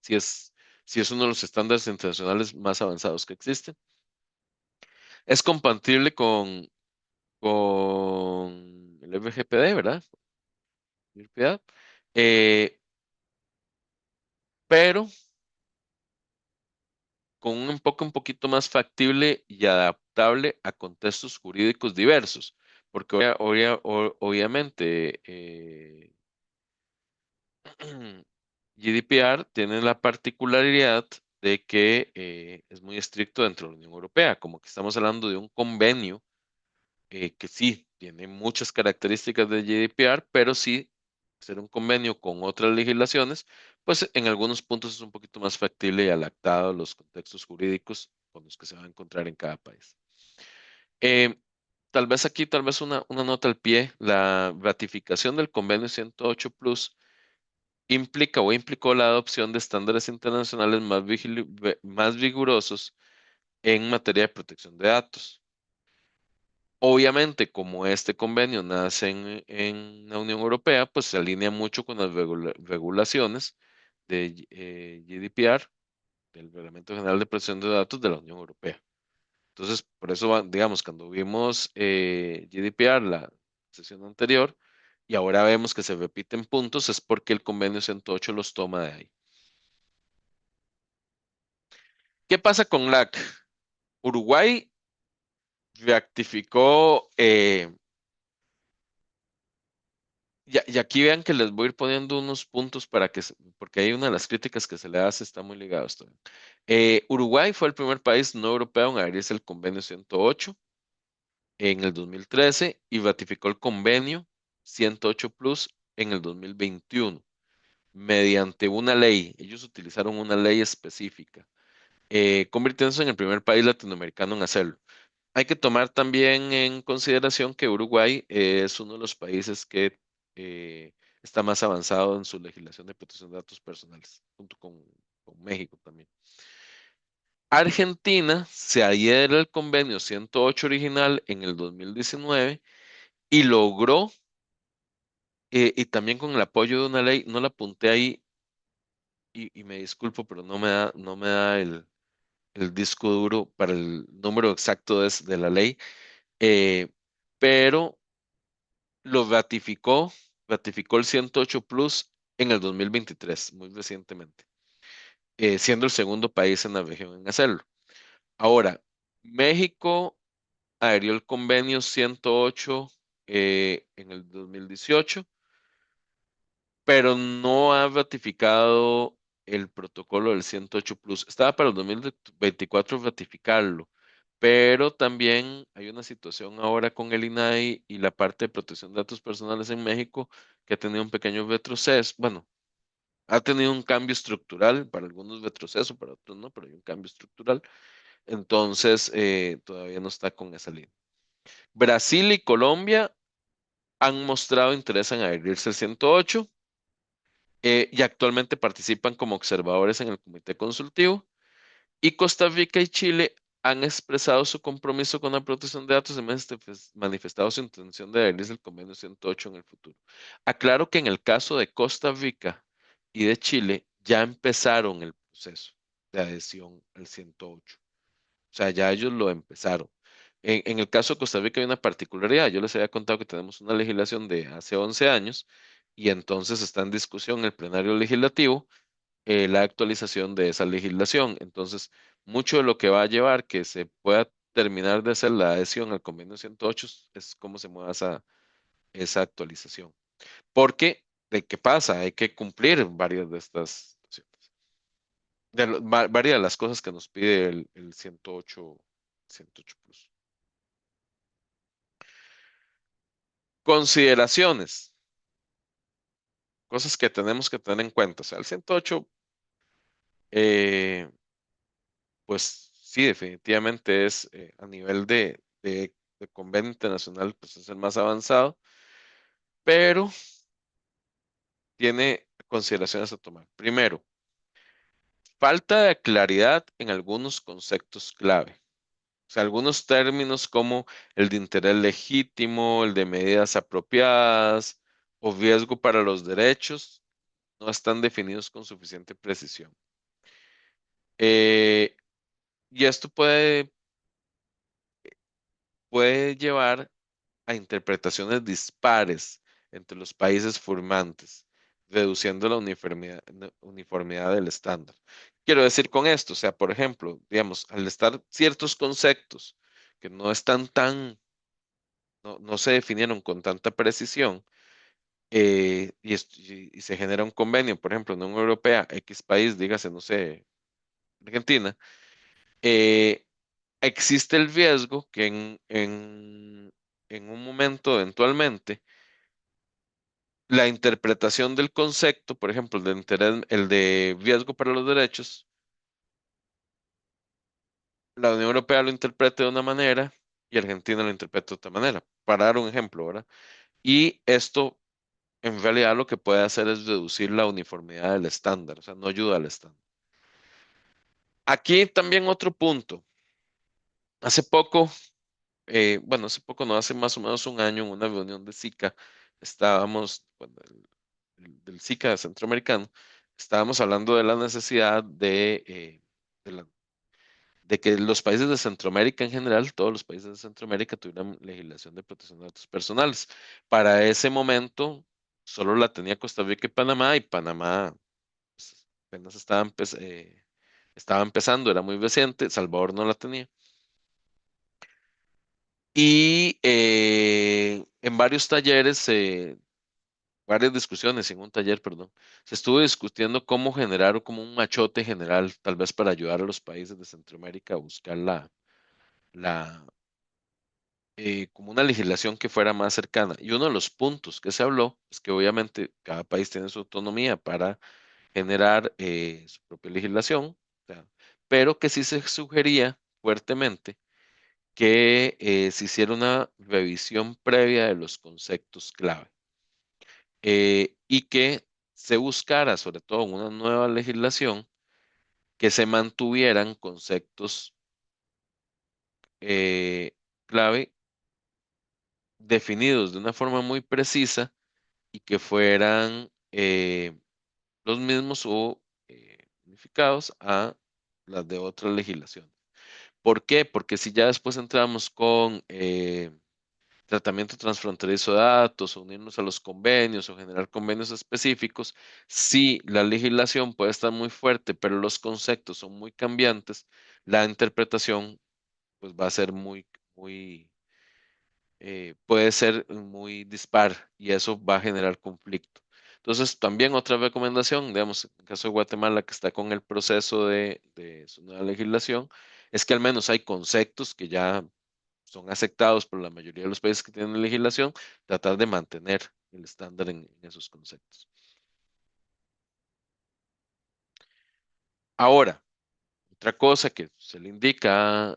sí es, sí es uno de los estándares internacionales más avanzados que existen. Es compatible con el FGPD, ¿verdad? GDPR, pero con un enfoque un poquito más factible y adaptable a contextos jurídicos diversos, porque obviamente GDPR tiene la particularidad de que es muy estricto dentro de la Unión Europea, como que estamos hablando de un convenio que sí tiene muchas características de GDPR, pero sí ser un convenio con otras legislaciones, pues en algunos puntos es un poquito más factible y adaptado a los contextos jurídicos con los que se va a encontrar en cada país. Eh, Tal vez aquí, tal vez una nota al pie, la ratificación del convenio 108 Plus implica o implicó la adopción de estándares internacionales más rigurosos en materia de protección de datos. Obviamente, como este convenio nace en la Unión Europea, pues se alinea mucho con las regulaciones de GDPR, del Reglamento General de Protección de Datos de la Unión Europea. Entonces, por eso, digamos, cuando vimos GDPR la sesión anterior y ahora vemos que se repiten puntos, es porque el convenio 108 los toma de ahí. ¿Qué pasa con LAC? Uruguay rectificó, y aquí vean que les voy a ir poniendo unos puntos para que, porque hay una de las críticas que se le hace, está muy ligado a esto. Uruguay fue el primer país no europeo en adherirse al convenio 108 en el 2013 y ratificó el convenio 108 Plus en el 2021 mediante una ley. Ellos utilizaron una ley específica, convirtiéndose en el primer país latinoamericano en hacerlo. Hay que tomar también en consideración que Uruguay es uno de los países que está más avanzado en su legislación de protección de datos personales, junto con México también. Argentina se adhiere al convenio 108 original en el 2019 y logró, y también con el apoyo de una ley, no la apunté ahí y me disculpo, pero no me da el disco duro para el número exacto de la ley, pero lo ratificó el 108 Plus en el 2023, muy recientemente, siendo el segundo país en la región en hacerlo. Ahora, México adhirió el convenio 108 en el 2018, pero no ha ratificado el protocolo del 108 Plus. Estaba para el 2024 ratificarlo, pero también hay una situación ahora con el INAI y la parte de protección de datos personales en México que ha tenido un pequeño retroceso. Bueno, ha tenido un cambio estructural, para algunos retroceso, para otros no, pero hay un cambio estructural. Entonces, todavía no está con esa línea. Brasil y Colombia han mostrado interés en adherirse al 108 y actualmente participan como observadores en el comité consultivo. Y Costa Rica y Chile han expresado su compromiso con la protección de datos y manifestado su intención de adherirse al convenio 108 en el futuro. Aclaro que en el caso de Costa Rica y de Chile ya empezaron el proceso de adhesión al 108. O sea, ya ellos lo empezaron. En el caso de Costa Rica hay una particularidad. Yo les había contado que tenemos una legislación de hace 11 años y entonces está en discusión el plenario legislativo la actualización de esa legislación. Entonces, mucho de lo que va a llevar que se pueda terminar de hacer la adhesión al convenio 108 es cómo se mueva esa actualización. Porque, ¿de qué pasa? Hay que cumplir varias de estas situaciones, varias de las cosas que nos pide el 108 Plus. Consideraciones, cosas que tenemos que tener en cuenta. O sea, el 108, eh, pues sí, definitivamente es a nivel de convenio internacional, pues es el más avanzado, pero tiene consideraciones a tomar. Primero, falta de claridad en algunos conceptos clave. O sea, algunos términos como el de interés legítimo, el de medidas apropiadas o riesgo para los derechos no están definidos con suficiente precisión. Eh, y esto puede llevar a interpretaciones dispares entre los países firmantes, reduciendo la uniformidad del estándar. Quiero decir con esto, o sea, por ejemplo, digamos, al estar ciertos conceptos que no están no se definieron con tanta precisión, y se genera un convenio, por ejemplo, en la Unión Europea, X país, dígase, no sé, Argentina, eh, existe el riesgo que en un momento eventualmente la interpretación del concepto, por ejemplo, el de riesgo para los derechos, la Unión Europea lo interprete de una manera y Argentina lo interpreta de otra manera, para dar un ejemplo, ¿verdad? Y esto en realidad lo que puede hacer es reducir la uniformidad del estándar, o sea, no ayuda al estándar. Aquí también otro punto. Hace poco, bueno, hace poco, no, hace más o menos un año, en una reunión de SICA, estábamos, bueno, del SICA centroamericano, estábamos hablando de la necesidad de, la- de que los países de Centroamérica en general, todos los países de Centroamérica tuvieran legislación de protección de datos personales. Para ese momento, solo la tenía Costa Rica y Panamá pues, apenas estaba empezando, era muy reciente, Salvador no la tenía. Y en varios talleres varias discusiones en un taller, perdón. Se estuvo discutiendo cómo generar o como un machote general, tal vez para ayudar a los países de Centroamérica a buscar la, como una legislación que fuera más cercana. Y uno de los puntos que se habló es que obviamente cada país tiene su autonomía para generar su propia legislación, o sea, pero que sí se sugería fuertemente que se hiciera una revisión previa de los conceptos clave y que se buscara, sobre todo en una nueva legislación, que se mantuvieran conceptos clave definidos de una forma muy precisa y que fueran los mismos o unificados a las de otras legislaciones. ¿Por qué? Porque si ya después entramos con tratamiento transfronterizo de datos, o unirnos a los convenios o generar convenios específicos, sí, la legislación puede estar muy fuerte, pero los conceptos son muy cambiantes, la interpretación pues va a ser puede ser muy dispar y eso va a generar conflicto. Entonces, también otra recomendación, digamos, en el caso de Guatemala, que está con el proceso de su nueva legislación, es que al menos hay conceptos que ya son aceptados por la mayoría de los países que tienen legislación, tratar de mantener el estándar en esos conceptos. Ahora, otra cosa que se le indica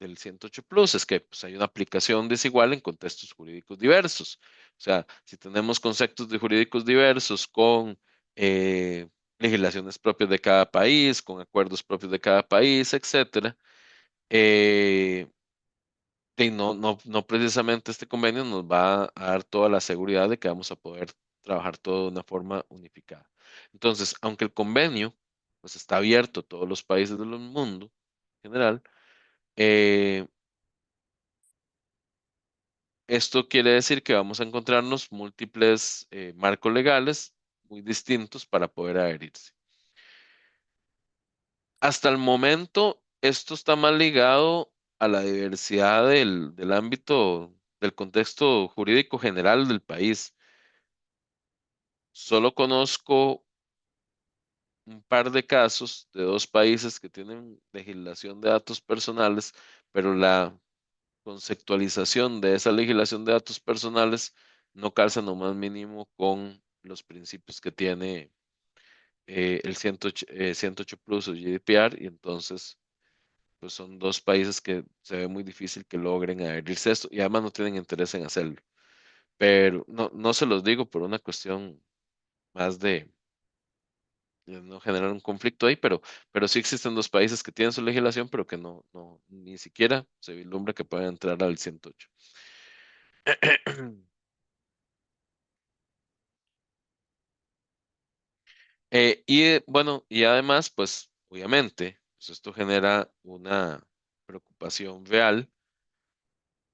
del 108 Plus es que pues, hay una aplicación desigual en contextos jurídicos diversos. O sea, si tenemos conceptos de jurídicos diversos con eh, legislaciones propias de cada país, con acuerdos propios de cada país, etcétera, Eh, y no precisamente este convenio nos va a dar toda la seguridad de que vamos a poder trabajar todo de una forma unificada. Entonces, aunque el convenio pues está abierto a todos los países del mundo en general, eh, esto quiere decir que vamos a encontrarnos múltiples marcos legales muy distintos para poder adherirse. Hasta el momento, esto está más ligado a la diversidad del ámbito, del contexto jurídico general del país. Solo conozco un par de casos de dos países que tienen legislación de datos personales, pero la conceptualización de esa legislación de datos personales no calza lo más mínimo con los principios que tiene el 108 Plus o GDPR, y entonces pues son dos países que se ve muy difícil que logren adherirse a esto y además no tienen interés en hacerlo. Pero no se los digo por una cuestión más de no generar un conflicto ahí, pero sí existen dos países que tienen su legislación, pero que ni siquiera se vislumbra que puedan entrar al 108. Bueno, y además, pues obviamente, pues, esto genera una preocupación real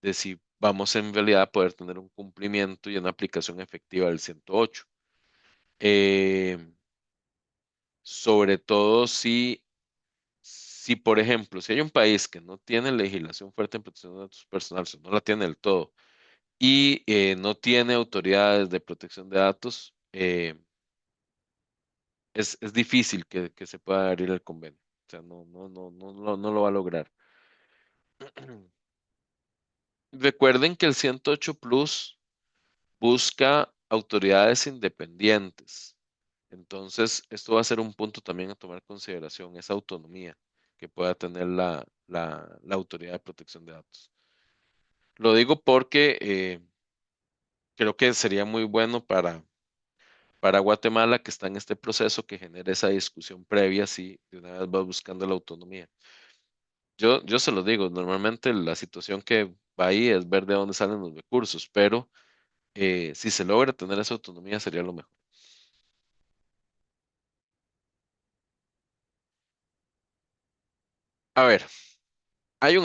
de si vamos en realidad a poder tener un cumplimiento y una aplicación efectiva del 108. Eh, Sobre todo si, por ejemplo, si hay un país que no tiene legislación fuerte en protección de datos personales, o no la tiene del todo, y no tiene autoridades de protección de datos, es difícil que se pueda abrir el convenio. O sea, no lo va a lograr. Recuerden que el 108 Plus busca autoridades independientes. Entonces, esto va a ser un punto también a tomar en consideración, esa autonomía que pueda tener la Autoridad de Protección de Datos. Lo digo porque creo que sería muy bueno para Guatemala, que está en este proceso, que genere esa discusión previa si de una vez va buscando la autonomía. Yo se lo digo, normalmente la situación que va ahí es ver de dónde salen los recursos, pero si se logra tener esa autonomía sería lo mejor. A ver, hay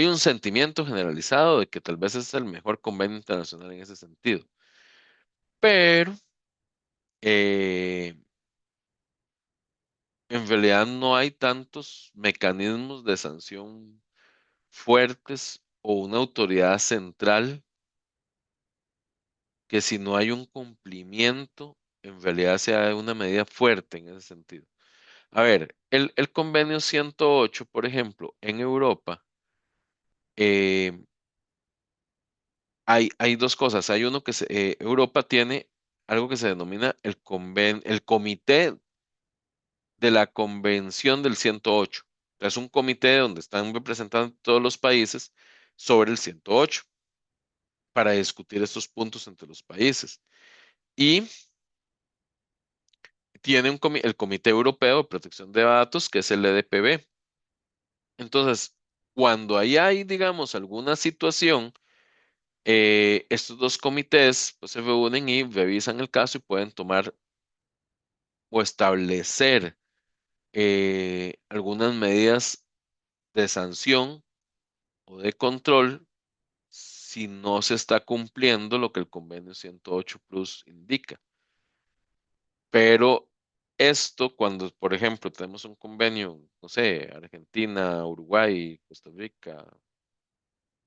un sentimiento generalizado de que tal vez es el mejor convenio internacional en ese sentido, pero eh, en realidad no hay tantos mecanismos de sanción fuertes o una autoridad central que, si no hay un cumplimiento, en realidad sea una medida fuerte en ese sentido. A ver, el convenio 108, por ejemplo, en Europa, eh, hay dos cosas. Hay uno que Europa tiene algo que se denomina el Comité de la Convención del 108. Es un comité donde están representando todos los países sobre el 108 para discutir estos puntos entre los países. Y tiene el Comité Europeo de Protección de Datos, que es el EDPB. Entonces, cuando ahí hay, digamos, alguna situación, estos dos comités pues, se reúnen y revisan el caso y pueden tomar o establecer algunas medidas de sanción o de control si no se está cumpliendo lo que el convenio 108 Plus indica. Pero esto, cuando, por ejemplo, tenemos un convenio, no sé, Argentina, Uruguay, Costa Rica,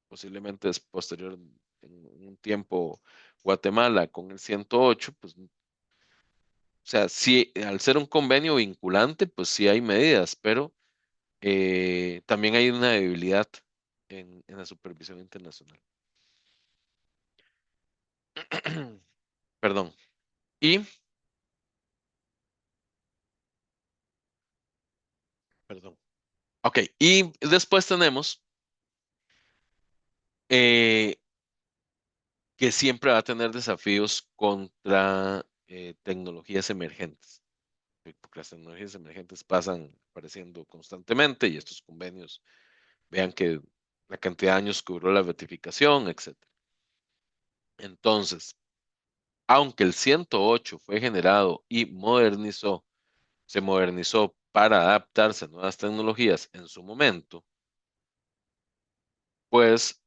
posiblemente es posterior en un tiempo Guatemala con el 108, pues, o sea, sí, al ser un convenio vinculante, pues sí hay medidas, pero también hay una debilidad en la supervisión internacional. Perdón. Y, perdón. Ok, y después tenemos eh, que siempre va a tener desafíos contra tecnologías emergentes. porque las tecnologías emergentes pasan apareciendo constantemente y estos convenios, vean que la cantidad de años que duró la ratificación, etcétera. Entonces, aunque el 108 fue generado y se modernizó para adaptarse a nuevas tecnologías en su momento, pues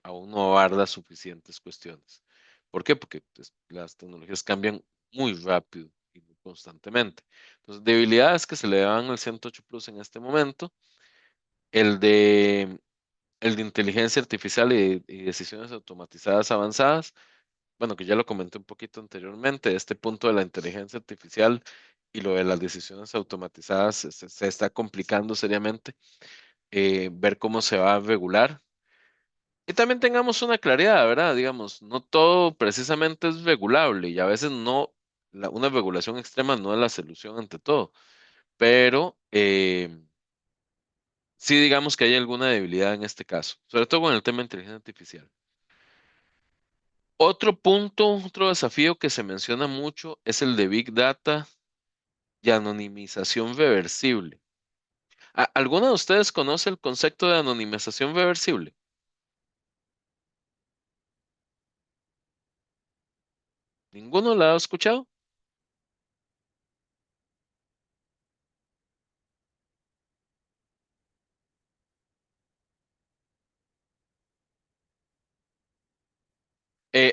aún no abarca suficientes cuestiones. ¿Por qué? Porque pues, las tecnologías cambian muy rápido y muy constantemente. Entonces, debilidades que se le dan al 108 Plus en este momento, el de, el de inteligencia artificial y decisiones automatizadas avanzadas, bueno, que ya lo comenté un poquito anteriormente, este punto de la inteligencia artificial y lo de las decisiones automatizadas se está complicando seriamente, ver cómo se va a regular. Y también tengamos una claridad, ¿verdad? Digamos, no todo precisamente es regulable y a veces no, una regulación extrema no es la solución ante todo, pero sí digamos que hay alguna debilidad en este caso, sobre todo con el tema de inteligencia artificial. Otro punto, otro desafío que se menciona mucho es el de Big Data y anonimización reversible. ¿Alguno de ustedes conoce el concepto de anonimización reversible? ¿Ninguno lo ha escuchado?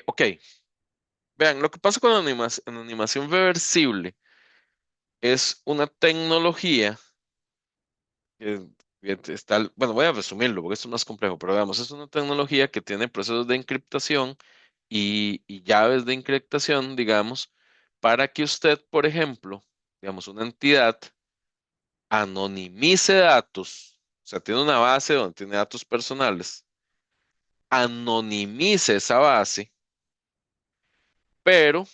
Ok, vean, lo que pasa con la anonimación reversible es una tecnología que está, bueno, voy a resumirlo porque esto es más complejo, pero veamos, es una tecnología que tiene procesos de encriptación y llaves de encriptación, digamos, para que usted, por ejemplo, digamos, una entidad anonimice datos, o sea, tiene una base donde tiene datos personales, anonimice esa base, pero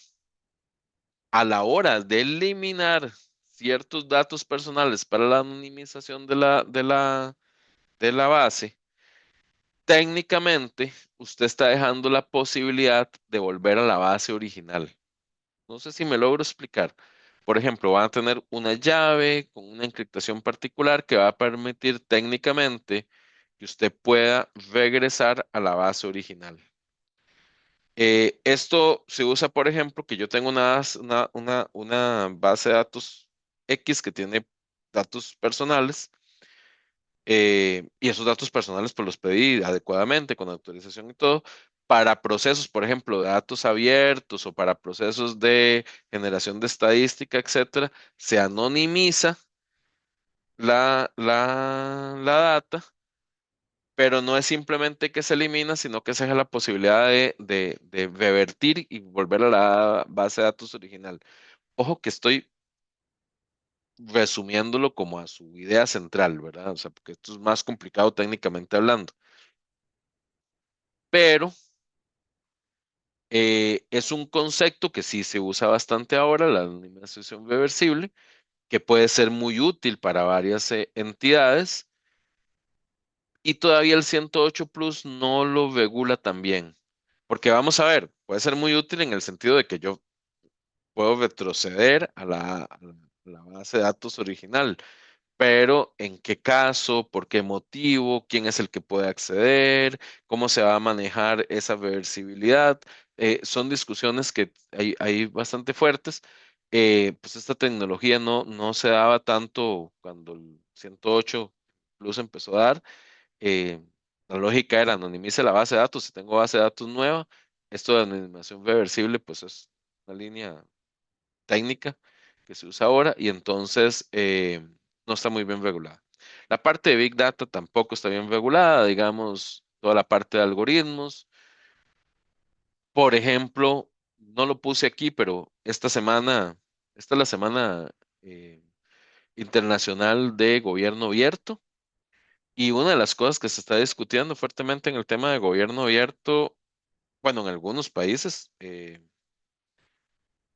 a la hora de eliminar ciertos datos personales para la anonimización de la base, técnicamente usted está dejando la posibilidad de volver a la base original. No sé si me logro explicar. Por ejemplo, van a tener una llave con una encriptación particular que va a permitir técnicamente que usted pueda regresar a la base original. Esto se usa, por ejemplo, que yo tengo una base de datos X que tiene datos personales y esos datos personales pues los pedí adecuadamente con autorización y todo para procesos, por ejemplo, de datos abiertos o para procesos de generación de estadística, etcétera, se anonimiza la data, pero no es simplemente que se elimina, sino que se deja la posibilidad de revertir y volver a la base de datos original. Ojo que estoy resumiéndolo como a su idea central, ¿verdad? O sea, porque esto es más complicado técnicamente hablando, pero es un concepto que sí se usa bastante ahora, la anonimización reversible, que puede ser muy útil para varias entidades y todavía el 108 Plus no lo regula tan bien. Porque vamos a ver, puede ser muy útil en el sentido de que yo puedo retroceder a la base de datos original, pero ¿en qué caso? ¿Por qué motivo? ¿Quién es el que puede acceder? ¿Cómo se va a manejar esa reversibilidad? Son discusiones que hay bastante fuertes. Pues esta tecnología no se daba tanto cuando el 108 Plus empezó a dar. eh, la lógica era anonimice la base de datos. Si tengo base de datos nueva, esto de anonimación reversible, pues es una línea técnica que se usa ahora y entonces no está muy bien regulada. La parte de Big Data tampoco está bien regulada, digamos, toda la parte de algoritmos. Por ejemplo, no lo puse aquí, pero esta es la semana eh, internacional de gobierno abierto. Y una de las cosas que se está discutiendo fuertemente en el tema de gobierno abierto, bueno, en algunos países,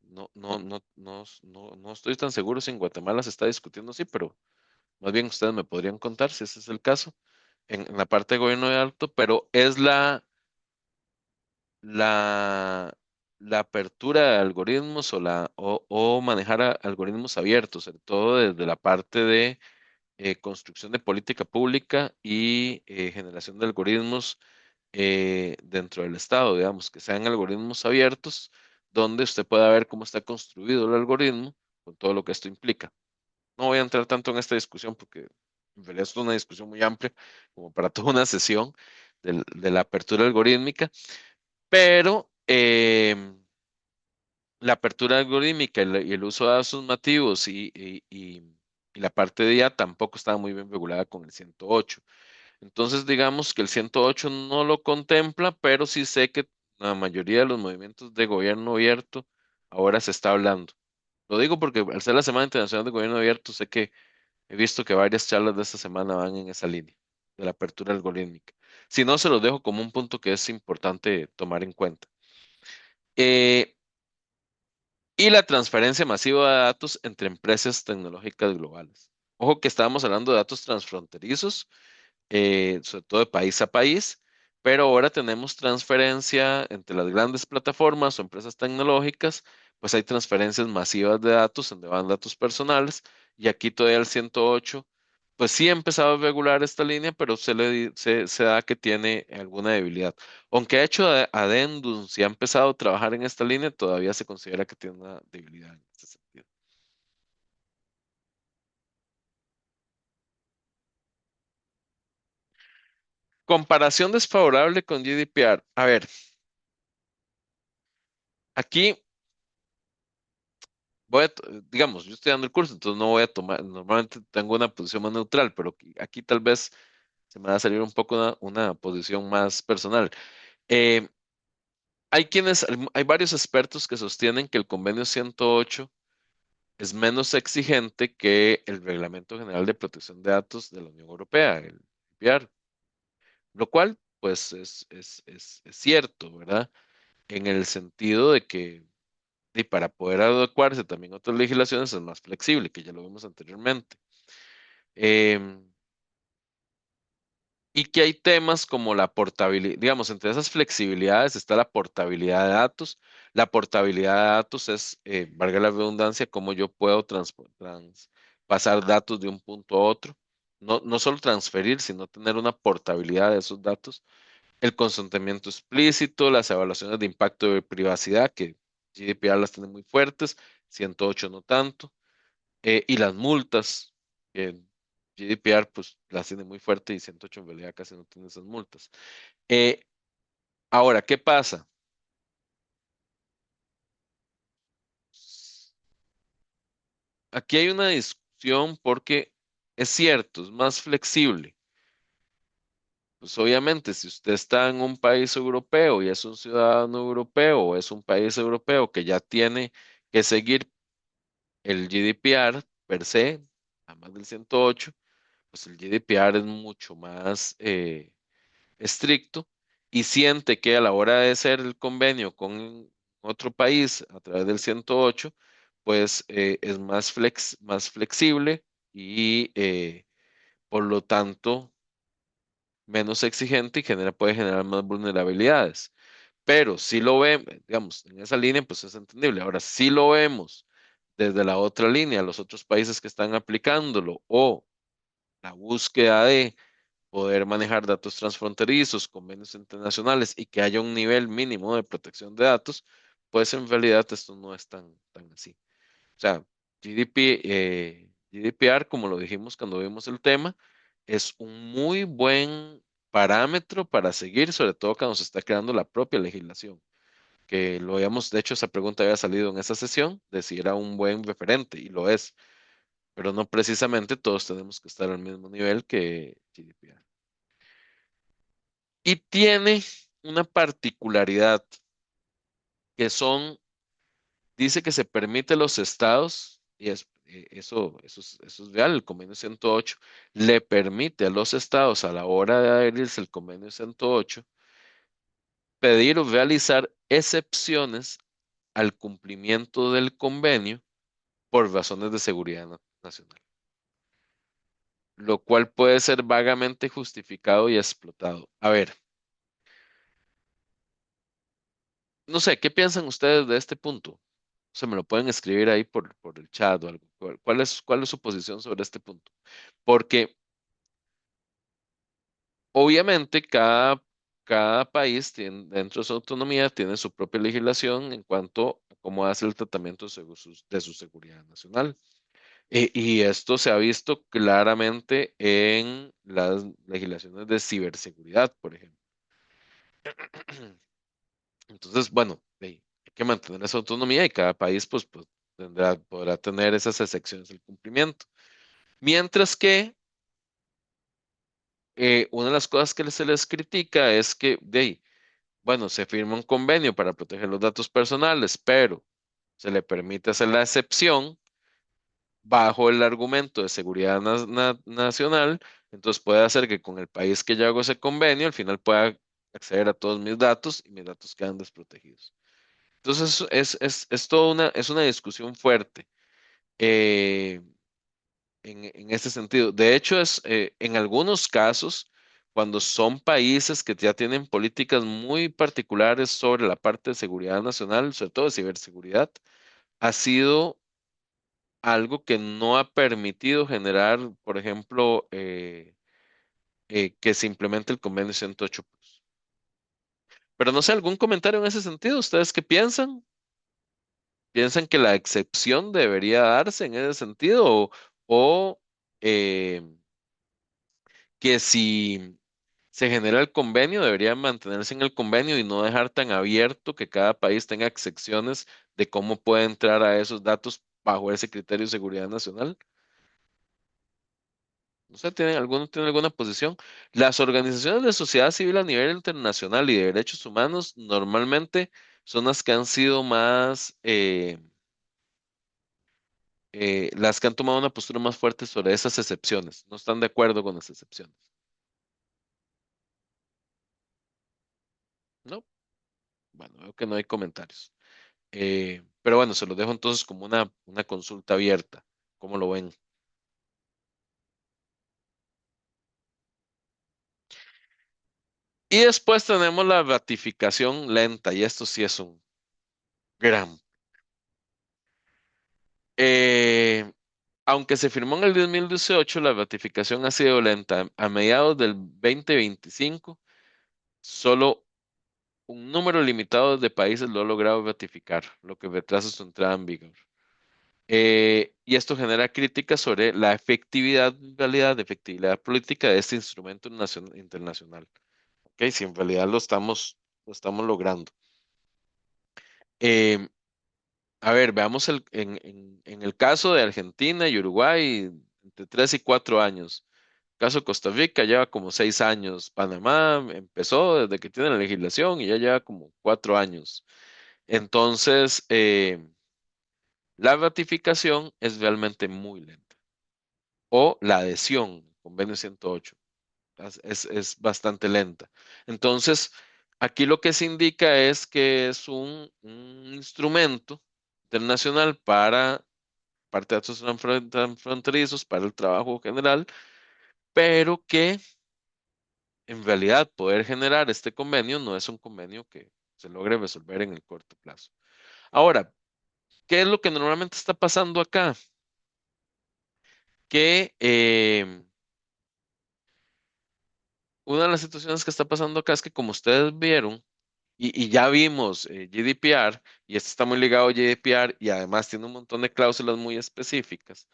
no estoy tan seguro si en Guatemala se está discutiendo así, pero más bien ustedes me podrían contar si ese es el caso en la parte de gobierno de alto, pero es la la apertura de algoritmos o manejar algoritmos abiertos, sobre todo desde la parte de construcción de política pública y generación de algoritmos dentro del Estado, digamos, que sean algoritmos abiertos, donde usted pueda ver cómo está construido el algoritmo con todo lo que esto implica. No voy a entrar tanto en esta discusión porque en realidad es una discusión muy amplia, como para toda una sesión de la apertura algorítmica, pero la apertura algorítmica y el uso de datos nativos y la parte de IA tampoco estaba muy bien regulada con el 108. Entonces, digamos que el 108 no lo contempla, pero sí sé que la mayoría de los movimientos de gobierno abierto ahora se está hablando. Lo digo porque al ser la Semana Internacional de Gobierno Abierto, sé que he visto que varias charlas de esta semana van en esa línea, de la apertura algorítmica. Si no, se los dejo como un punto que es importante tomar en cuenta. Eh, y la transferencia masiva de datos entre empresas tecnológicas globales. Ojo que estábamos hablando de datos transfronterizos, sobre todo de país a país, pero ahora tenemos transferencia entre las grandes plataformas o empresas tecnológicas, pues hay transferencias masivas de datos donde van datos personales y aquí todavía el 108, pues sí ha empezado a regular esta línea, pero se da que tiene alguna debilidad. Aunque ha hecho adendum, si ha empezado a trabajar en esta línea, todavía se considera que tiene una debilidad en este sentido. Comparación desfavorable con GDPR. A ver, aquí digamos, yo estoy dando el curso, entonces no voy a tomar, normalmente tengo una posición más neutral, pero aquí tal vez se me va a salir un poco una posición más personal. Eh, hay varios expertos que sostienen que el convenio 108 es menos exigente que el Reglamento General de Protección de Datos de la Unión Europea, el GDPR, lo cual, pues, es cierto, ¿verdad? En el sentido de que y para poder adecuarse también a otras legislaciones es más flexible, que ya lo vimos anteriormente. Em, y que hay temas como la portabilidad, digamos, entre esas flexibilidades está la portabilidad de datos. La portabilidad de datos es, valga la redundancia, cómo yo puedo pasar datos de un punto a otro. No solo transferir, sino tener una portabilidad de esos datos. El consentimiento explícito, las evaluaciones de impacto de privacidad, que GDPR las tiene muy fuertes, 108 no tanto, y las multas, que GDPR pues las tiene muy fuerte y 108 en realidad casi no tiene esas multas. Eh, Ahora, ¿qué pasa? Aquí hay una discusión porque es cierto, es más flexible. Pues obviamente, si usted está en un país europeo y es un ciudadano europeo o es un país europeo que ya tiene que seguir el GDPR per se, además del 108, pues el GDPR es mucho más estricto y siente que a la hora de hacer el convenio con otro país a través del 108, pues es más flexible y por lo tanto menos exigente y puede generar más vulnerabilidades. Pero si lo vemos, digamos, en esa línea, pues es entendible. Ahora, si lo vemos desde la otra línea, los otros países que están aplicándolo o la búsqueda de poder manejar datos transfronterizos, convenios internacionales y que haya un nivel mínimo de protección de datos, pues en realidad esto no es tan así. O sea, GDPR, como lo dijimos cuando vimos el tema, es un muy buen parámetro para seguir, sobre todo cuando se está creando la propia legislación. Que lo habíamos, de hecho, esa pregunta había salido en esa sesión, de si era un buen referente, y lo es, pero no precisamente todos tenemos que estar al mismo nivel que GDPR. Y tiene una particularidad que dice que se permite a los estados, y eso es real, el convenio 108 le permite a los estados a la hora de adherirse al convenio 108 pedir o realizar excepciones al cumplimiento del convenio por razones de seguridad nacional, lo cual puede ser vagamente justificado y explotado. A ver, no sé, ¿qué piensan ustedes de este punto? Se me lo pueden escribir ahí por el chat o algo. ¿Cuál es su posición sobre este punto? Porque obviamente cada país tiene, dentro de su autonomía tiene su propia legislación en cuanto a cómo hace el tratamiento de su seguridad nacional. Y esto se ha visto claramente en las legislaciones de ciberseguridad, por ejemplo. Entonces, bueno, hay que mantener esa autonomía y cada país pues podrá tener esas excepciones del cumplimiento. Mientras que una de las cosas que se les critica es que, bueno, se firma un convenio para proteger los datos personales, pero se le permite hacer la excepción bajo el argumento de seguridad nacional, entonces puede hacer que con el país que yo hago ese convenio, al final pueda acceder a todos mis datos y mis datos quedan desprotegidos. Entonces es toda es una discusión fuerte eh, en este sentido. De hecho, en algunos casos, cuando son países que ya tienen políticas muy particulares sobre la parte de seguridad nacional, sobre todo de ciberseguridad, ha sido algo que no ha permitido generar, por ejemplo, que se implemente el convenio 108 Plus. Pero no sé, ¿algún comentario en ese sentido? ¿Ustedes qué piensan? ¿Piensan que la excepción debería darse en ese sentido? ¿O eh, que si se genera el convenio, debería mantenerse en el convenio y no dejar tan abierto que cada país tenga excepciones de cómo puede entrar a esos datos bajo ese criterio de seguridad nacional? No sé, tiene alguna posición? Las organizaciones de sociedad civil a nivel internacional y de derechos humanos normalmente son las que han sido más, las que han tomado una postura más fuerte sobre esas excepciones. No están de acuerdo con las excepciones. ¿No? Bueno, veo que no hay comentarios. Pero bueno, se los dejo entonces como una consulta abierta. ¿Cómo lo ven? Y después tenemos la ratificación lenta, y esto sí es un gran. eh, Aunque se firmó en el 2018, la ratificación ha sido lenta. A mediados del 2025, solo un número limitado de países lo ha logrado ratificar, lo que retrasa su entrada en vigor. Y esto genera críticas sobre la efectividad, en realidad, de efectividad política de este instrumento internacional. ¿Ok? Si en realidad lo estamos logrando. Eh, a ver, veamos en el caso de Argentina y Uruguay, entre 3 y 4 años. Caso Costa Rica lleva como 6 años. Panamá empezó desde que tiene la legislación y ya lleva como 4 años. Entonces, la ratificación es realmente muy lenta. O la adhesión, convenio 108, es bastante lenta. Entonces, aquí lo que se indica es que es un instrumento internacional para parte de datos transfronterizos, para el trabajo general, pero que en realidad poder generar este convenio no es un convenio que se logre resolver en el corto plazo. Ahora, ¿qué es lo que normalmente está pasando acá? Que una de las situaciones que está pasando acá es que como ustedes vieron, y ya vimos GDPR, y esto está muy ligado a GDPR y además tiene un montón de cláusulas muy específicas.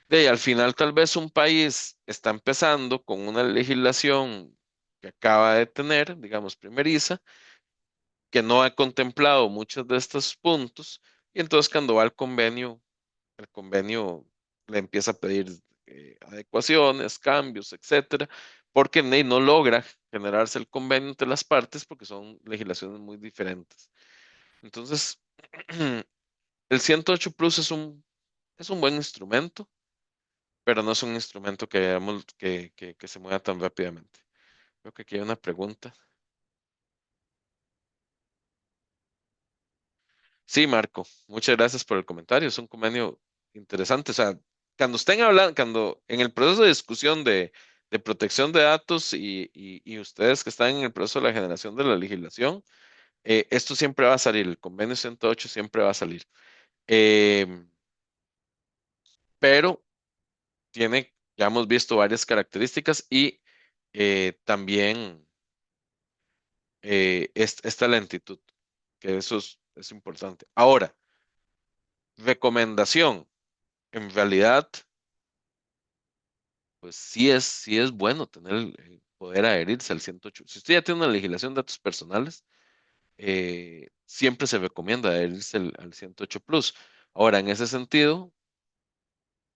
De ahí, al final, tal vez un país está empezando con una legislación que acaba de tener, digamos, primeriza, que no ha contemplado muchos de estos puntos, y entonces cuando va al convenio, el convenio le empieza a pedir adecuaciones, cambios, etcétera, porque no logra generarse el convenio entre las partes porque son legislaciones muy diferentes. Entonces, el 108 Plus es un buen instrumento, pero no es un instrumento que veamos que se mueva tan rápidamente. Creo que aquí hay una pregunta. Sí, Marco, muchas gracias por el comentario. Es un convenio interesante. O sea, cuando estén hablando, cuando en el proceso de discusión de protección de datos y ustedes que están en el proceso de la generación de la legislación, Esto siempre va a salir, el convenio 108 siempre va a salir. Em, pero tiene, ya hemos visto varias características y también esta lentitud, que eso es importante. Ahora, recomendación, en realidad, pues sí es bueno tener el poder adherirse al 108. Si usted ya tiene una legislación de datos personales, siempre se recomienda adherirse al 108 Plus. Ahora, en ese sentido,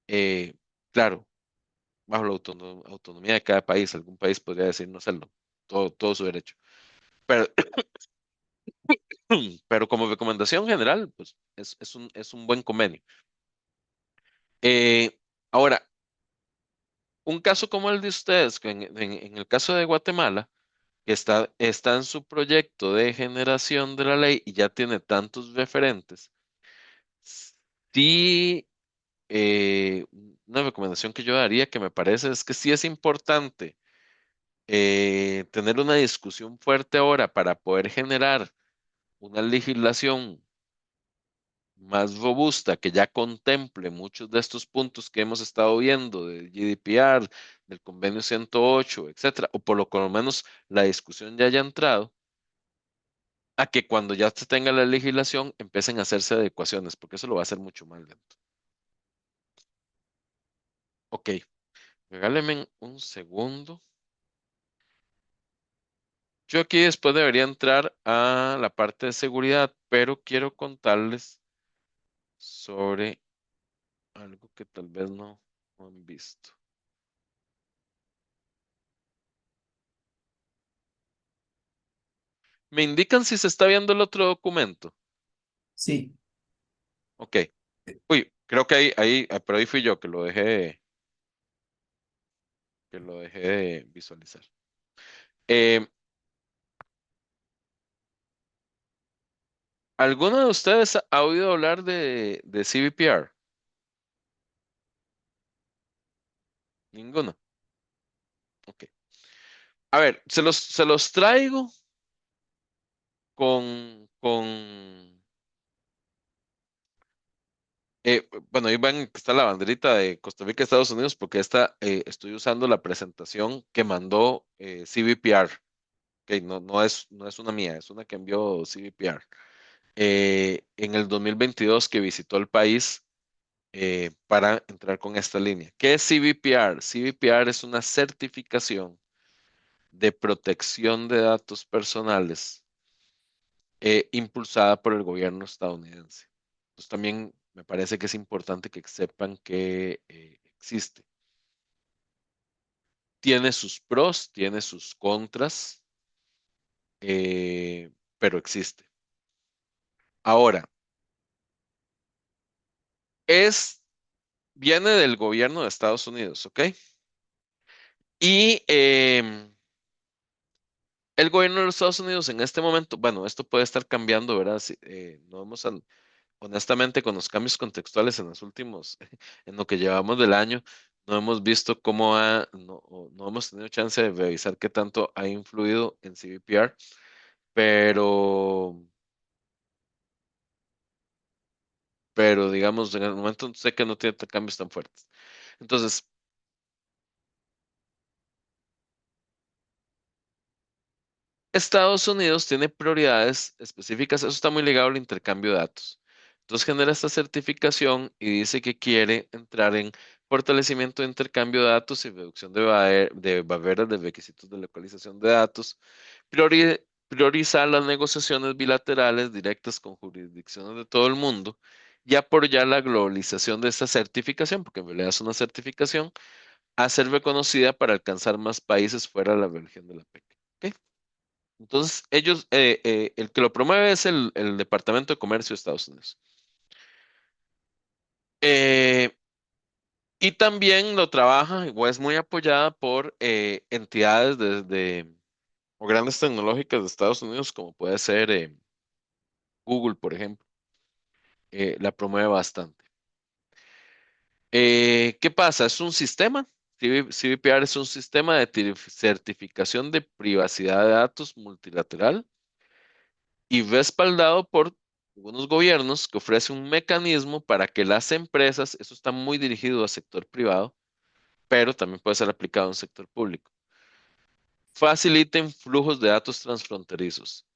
eh, claro, bajo la autonomía de cada país, algún país podría decir no hacerlo, todo su derecho. Pero, pero como recomendación general, pues es un buen convenio. Eh, ahora, un caso como el de ustedes, que en el caso de Guatemala, que está en su proyecto de generación de la ley y ya tiene tantos referentes, sí, una recomendación que yo daría que me parece es que sí es importante tener una discusión fuerte ahora para poder generar una legislación más robusta que ya contemple muchos de estos puntos que hemos estado viendo del GDPR, del Convenio 108, etcétera, o por lo menos la discusión ya haya entrado, a que cuando ya se tenga la legislación empiecen a hacerse adecuaciones, porque eso lo va a hacer mucho más lento. Ok, regálenme un segundo. Yo aquí después debería entrar a la parte de seguridad, pero quiero contarles sobre algo que tal vez no han visto. ¿Me indican si se está viendo el otro documento? Sí, Ok. Uy, creo que pero ahí fui yo que lo dejé de visualizar. Eh, ¿Alguno de ustedes ha oído hablar de CBPR? Ninguno. Ok. A ver, se los traigo con bueno, ahí van, está la banderita de Costa Rica, Estados Unidos, porque estoy usando la presentación que mandó CBPR. Ok, no es una mía, es una que envió CBPR. En el 2022 que visitó el país para entrar con esta línea. ¿Qué es CBPR? CBPR es una certificación de protección de datos personales impulsada por el gobierno estadounidense. Entonces también me parece que es importante que sepan que existe. Tiene sus pros, tiene sus contras, eh, pero existe. Ahora, es, viene del gobierno de Estados Unidos, ¿ok? Y el gobierno de los Estados Unidos en este momento, bueno, esto puede estar cambiando, ¿verdad? No hemos, honestamente, con los cambios contextuales en los últimos, en lo que llevamos del año, no hemos visto no hemos tenido chance de revisar qué tanto ha influido en CBPR, pero, pero digamos, en el momento sé que no tiene cambios tan fuertes. Entonces, Estados Unidos tiene prioridades específicas, eso está muy ligado al intercambio de datos. Entonces genera esta certificación y dice que quiere entrar en fortalecimiento de intercambio de datos y reducción de barreras de requisitos de localización de datos, priorizar las negociaciones bilaterales directas con jurisdicciones de todo el mundo y apoyar la globalización de esta certificación, porque en realidad es una certificación, a ser reconocida para alcanzar más países fuera de la región de la PEC. ¿Ok? Entonces, el que lo promueve es el Departamento de Comercio de Estados Unidos. Eh, y también lo trabaja o es muy apoyada por entidades o grandes tecnológicas de Estados Unidos, como puede ser Google, por ejemplo. La promueve bastante. ¿Qué pasa? Es un sistema. CBPR es un sistema de certificación de privacidad de datos multilateral y respaldado por algunos gobiernos que ofrecen un mecanismo para que las empresas, eso está muy dirigido al sector privado, pero también puede ser aplicado en sector público, faciliten flujos de datos transfronterizos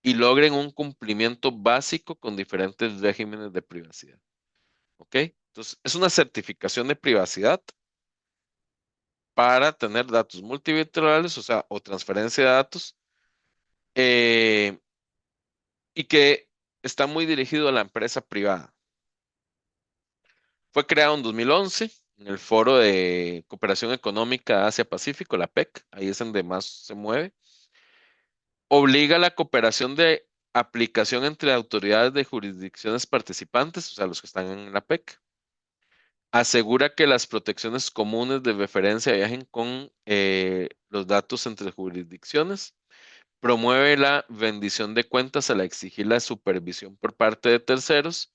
y logren un cumplimiento básico con diferentes regímenes de privacidad. ¿Ok? Entonces, es una certificación de privacidad para tener datos multilaterales, o sea, o transferencia de datos, eh, y que está muy dirigido a la empresa privada. Fue creado en 2011 en el Foro de Cooperación Económica Asia-Pacífico, la PEC, ahí es donde más se mueve. Obliga a la cooperación de aplicación entre autoridades de jurisdicciones participantes, o sea, los que están en la PEC. Asegura que las protecciones comunes de referencia viajen con los datos entre jurisdicciones. Promueve la rendición de cuentas al exigir la supervisión por parte de terceros.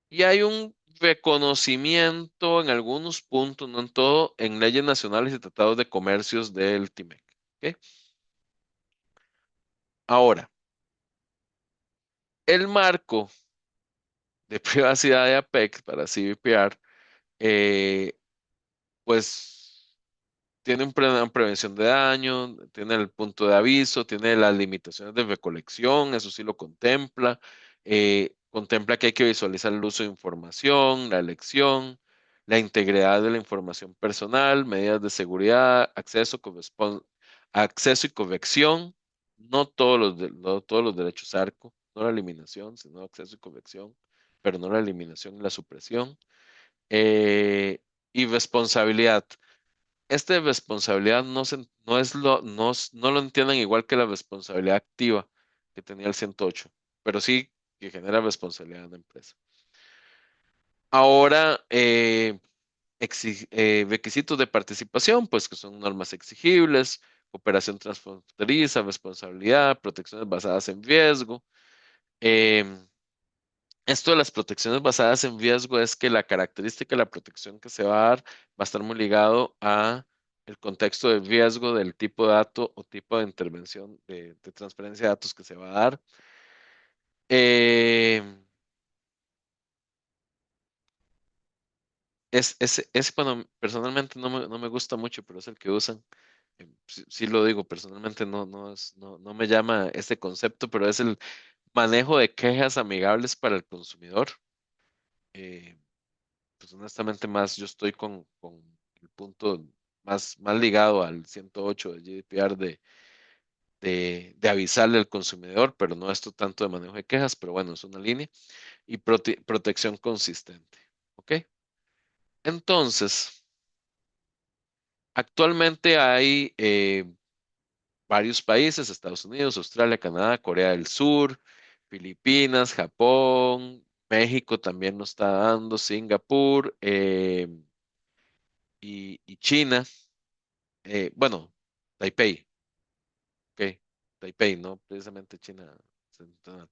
Y hay un reconocimiento en algunos puntos, no en todo, en leyes nacionales y tratados de comercios del TIMEC. ¿Ok? Ahora, el marco de privacidad de APEC para CBPR, eh, pues tiene una prevención de daño, tiene el punto de aviso, tiene las limitaciones de recolección, eso sí lo contempla. Contempla que hay que visualizar el uso de información, la elección, la integridad de la información personal, medidas de seguridad, acceso y corrección, no todos los derechos ARCO, no la eliminación, sino acceso y corrección, pero no la eliminación y la supresión. Eh, y responsabilidad. Este de responsabilidad no es no lo entiendan igual que la responsabilidad activa que tenía el 108, pero sí que genera responsabilidad en la empresa. Ahora, requisitos de participación, pues que son normas exigibles, cooperación transfronteriza, responsabilidad, protecciones basadas en riesgo. em, Esto de las protecciones basadas en riesgo es que la característica de la protección que se va a dar va a estar muy ligado a el contexto de riesgo del tipo de dato o tipo de intervención de transferencia de datos que se va a dar. Eh, bueno, personalmente no me gusta mucho, pero es el que usan. Sí, sí lo digo, personalmente no me llama este concepto, pero es el manejo de quejas amigables para el consumidor. Eh, pues honestamente más yo estoy con el punto más ligado al 108 de GDPR de avisarle al consumidor, pero no esto tanto de manejo de quejas, pero bueno, es una línea, y protección consistente. ¿Ok? Entonces, actualmente hay varios países, Estados Unidos, Australia, Canadá, Corea del Sur, Filipinas, Japón, México también nos está dando, Singapur y China. Bueno, Taipei, ok, Taipei, no precisamente China Central.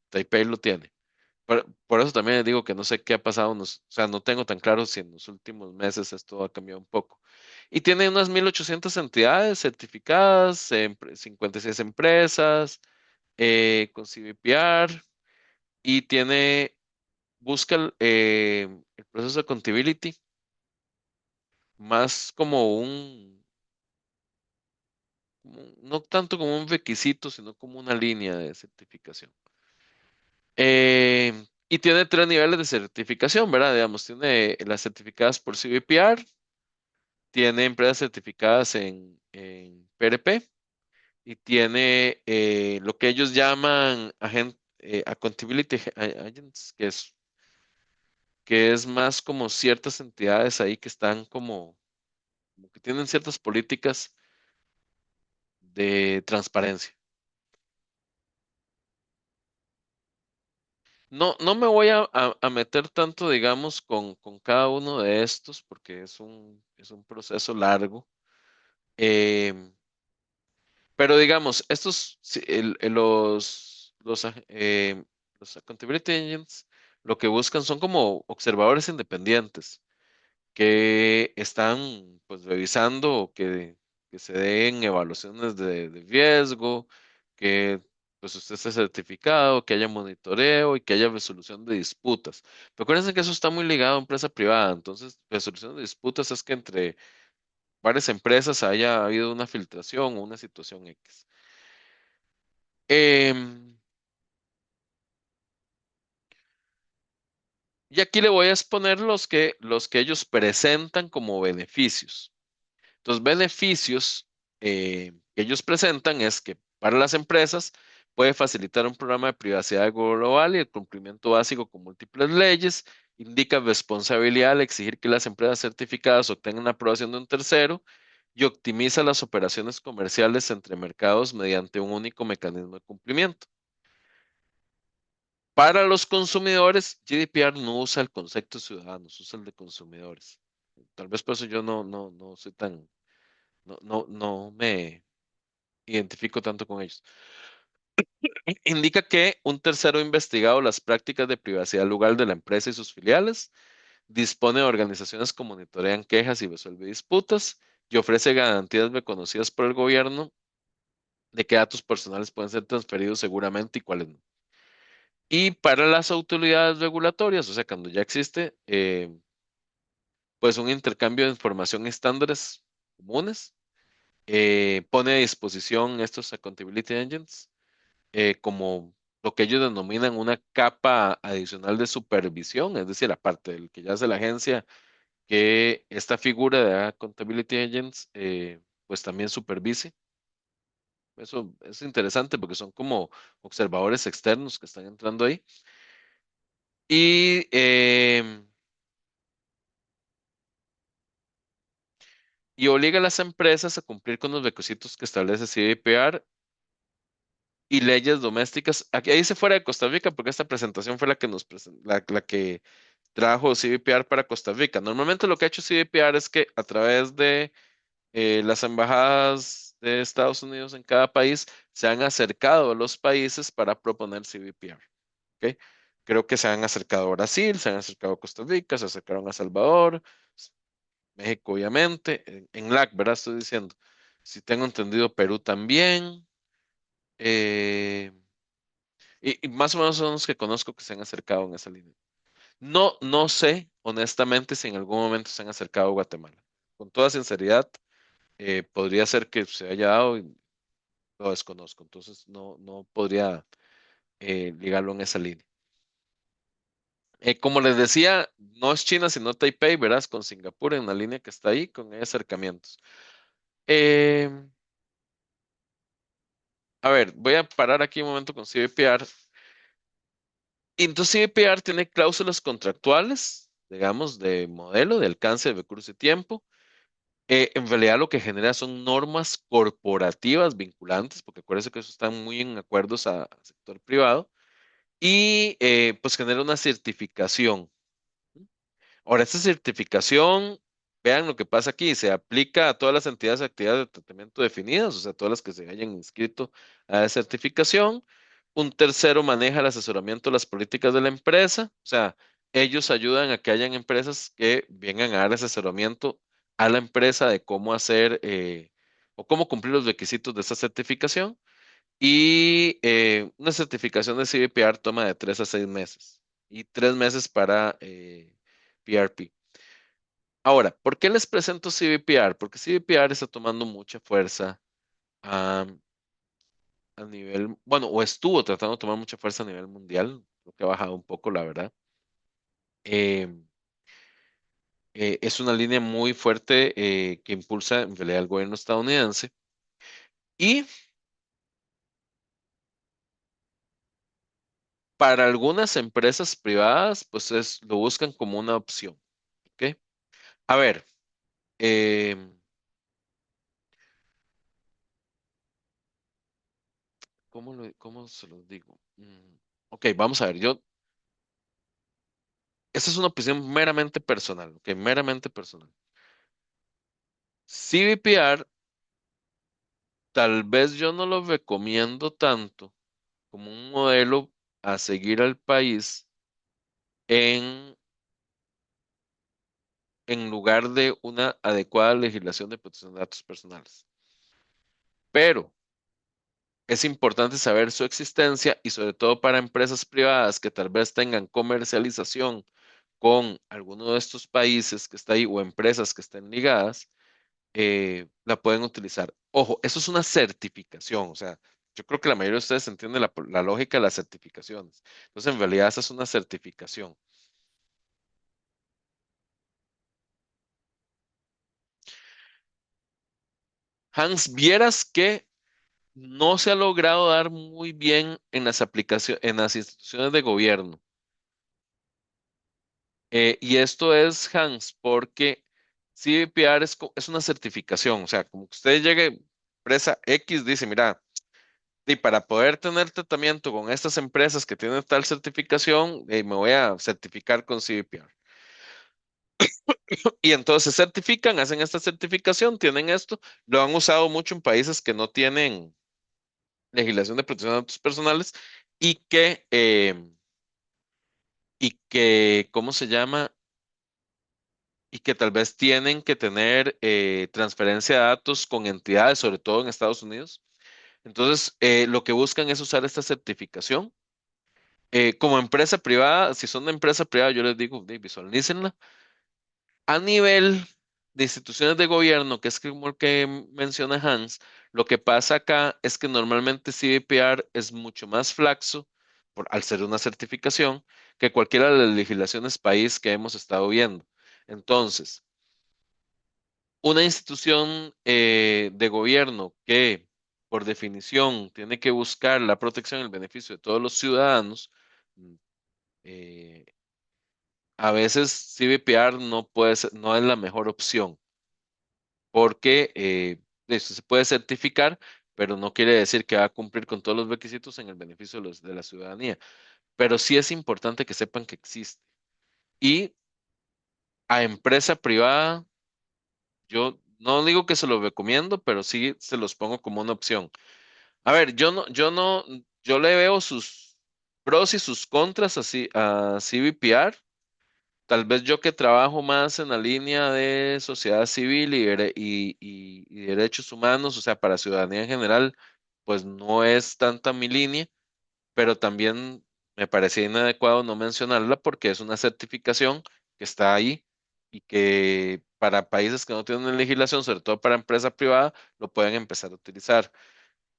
Taipei lo tiene. Por eso también digo que no sé qué ha pasado, o sea, no tengo tan claro si en los últimos meses esto ha cambiado un poco. Y tiene unas 1.800 entidades certificadas, 56 empresas, con CBPR, y busca el proceso de accountability más no tanto como un requisito, sino como una línea de certificación. Y tiene tres niveles de certificación, ¿verdad? Digamos, tiene las certificadas por CBPR, tiene empresas certificadas en PRP y tiene lo que ellos llaman Accountability Agents, que es más como ciertas entidades ahí que están como que tienen ciertas políticas de transparencia. No me voy a meter tanto, digamos, con cada uno de estos, porque es un proceso largo. Em, pero digamos, los accountability agents, lo que buscan son como observadores independientes que están pues revisando que se den evaluaciones de riesgo, pues usted esté certificado, que haya monitoreo y que haya resolución de disputas. Pero acuérdense que eso está muy ligado a empresa privada, entonces resolución de disputas es que entre varias empresas haya habido una filtración o una situación X. Em, y aquí le voy a exponer los que ellos presentan como beneficios. Los beneficios que ellos presentan es que para las empresas puede facilitar un programa de privacidad global y el cumplimiento básico con múltiples leyes, indica responsabilidad al exigir que las empresas certificadas obtengan la aprobación de un tercero y optimiza las operaciones comerciales entre mercados mediante un único mecanismo de cumplimiento. Para los consumidores, GDPR no usa el concepto de ciudadanos, usa el de consumidores. Tal vez por eso yo no soy tan, no me identifico tanto con ellos. Indica que un tercero ha investigado las prácticas de privacidad lugar de la empresa y sus filiales, dispone de organizaciones que monitorean quejas y resuelve disputas y ofrece garantías reconocidas por el gobierno de que datos personales pueden ser transferidos seguramente y cuáles no. Y para las autoridades regulatorias, o sea, cuando ya existe pues un intercambio de información y estándares comunes, pone a disposición estos accountability engines como lo que ellos denominan una capa adicional de supervisión, es decir, aparte del que ya hace la agencia, que esta figura de accountability engines pues también supervise. Eso es interesante porque son como observadores externos que están entrando ahí. Y, y obliga a las empresas a cumplir con los requisitos que establece CDPR y leyes domésticas. Aquí ahí se fuera de Costa Rica porque esta presentación fue la que la que trajo CDPR para Costa Rica. Normalmente lo que ha hecho CDPR es que a través de las embajadas de Estados Unidos en cada país se han acercado a los países para proponer CDPR. ¿Ok? Creo que se han acercado a Brasil, se han acercado a Costa Rica, se acercaron a Salvador, México, obviamente, en LAC, ¿verdad? Estoy diciendo. Si tengo entendido, Perú también. eh, y más o menos son los que conozco que se han acercado en esa línea. No sé, honestamente, si en algún momento se han acercado a Guatemala. Con toda sinceridad, podría ser que se haya dado y lo desconozco. Entonces, no podría ligarlo en esa línea. Como les decía, no es China, sino Taipei, verás, con Singapur en la línea que está ahí, con acercamientos. Eh, a ver, voy a parar aquí un momento con CBPR. Y entonces CBPR tiene cláusulas contractuales, digamos, de modelo, de alcance de recursos y tiempo. En realidad lo que genera son normas corporativas vinculantes, porque acuérdense que eso está muy en acuerdos a sector privado, y pues genera una certificación. Ahora, esta certificación, vean lo que pasa aquí, se aplica a todas las entidades de actividades de tratamiento definidas, o sea, todas las que se hayan inscrito a la certificación. Un tercero maneja el asesoramiento de las políticas de la empresa, o sea, ellos ayudan a que hayan empresas que vengan a dar asesoramiento a la empresa de cómo hacer o cómo cumplir los requisitos de esa certificación. Y una certificación de CBPR toma de 3 a 6 meses y 3 meses para PRP. Ahora, ¿por qué les presento CBPR? Porque CBPR está tomando mucha fuerza a, a nivel, bueno, o estuvo tratando de tomar mucha fuerza a nivel mundial, creo que ha bajado un poco, la verdad. Eh, es una línea muy fuerte que impulsa en realidad el gobierno estadounidense y para algunas empresas privadas, pues lo buscan como una opción. ¿Ok? A ver, eh, cómo se los digo? Ok, vamos a ver, esta es una opinión meramente personal, ok, meramente personal. CBPR, tal vez yo no lo recomiendo tanto como un modelo a seguir al país en, en lugar de una adecuada legislación de protección de datos personales. Pero es importante saber su existencia y sobre todo para empresas privadas que tal vez tengan comercialización con alguno de estos países que está ahí o empresas que estén ligadas, la pueden utilizar. Ojo, eso es una certificación, o sea, yo creo que la mayoría de ustedes entienden la lógica de las certificaciones. Entonces, en realidad, esa es una certificación. Hans, vieras que no se ha logrado dar muy bien en las aplicaciones, en las instituciones de gobierno. Y esto es, Hans, porque CBPR es una certificación, o sea, como que usted llegue, empresa X, dice, mira, y para poder tener tratamiento con estas empresas que tienen tal certificación, me voy a certificar con CBPR. Y entonces se certifican, hacen esta certificación, tienen esto, lo han usado mucho en países que no tienen legislación de protección de datos personales y ¿cómo se llama? Y que tal vez tienen que tener transferencia de datos con entidades, sobre todo en Estados Unidos. Entonces, lo que buscan es usar esta certificación. Como empresa privada, si son de empresa privada, yo les digo, visualícenla. A nivel de instituciones de gobierno, que es como el que menciona Hans, lo que pasa acá es que normalmente CBPR es mucho más flaxo, al ser una certificación, que cualquiera de las legislaciones país que hemos estado viendo. Entonces, una institución de gobierno que, por definición, tiene que buscar la protección y el beneficio de todos los ciudadanos, mm, eh, a veces CBPR no puede no es la mejor opción, porque esto se puede certificar, pero no quiere decir que va a cumplir con todos los requisitos en el beneficio de la ciudadanía. Pero sí es importante que sepan que existe. Y a empresa privada, yo no digo que se los recomiendo, pero sí se los pongo como una opción. A ver, yo le veo sus pros y sus contras así a CBPR. Tal vez yo que trabajo más en la línea de sociedad civil y derechos humanos, o sea, para ciudadanía en general, pues no es tanta mi línea, pero también me parecía inadecuado no mencionarla porque es una certificación que está ahí y que para países que no tienen legislación, sobre todo para empresa privada, lo pueden empezar a utilizar.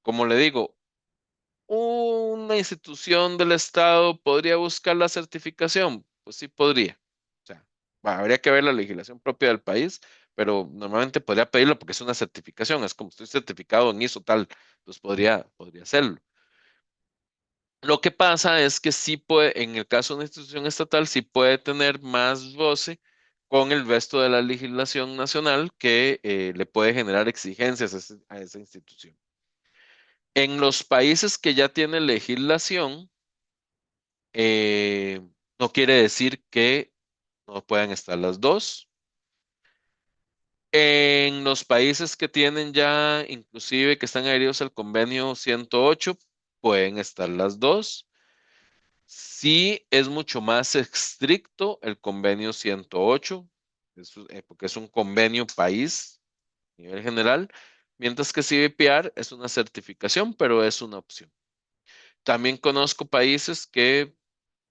Como le digo, ¿una institución del Estado podría buscar la certificación? Pues sí podría. O sea, habría que ver la legislación propia del país, pero normalmente podría pedirlo porque es una certificación. Es como estoy certificado en ISO tal, pues podría hacerlo. Lo que pasa es que sí puede, en el caso de una institución estatal, sí puede tener más roce con el resto de la legislación nacional que le puede generar exigencias a esa institución. En los países que ya tienen legislación, eh, no quiere decir que no puedan estar las dos. En los países que tienen ya, inclusive que están adheridos al convenio 108, pueden estar las dos. Sí es mucho más estricto el convenio 108, porque es un convenio país a nivel general, mientras que CBPR es una certificación, pero es una opción. También conozco países que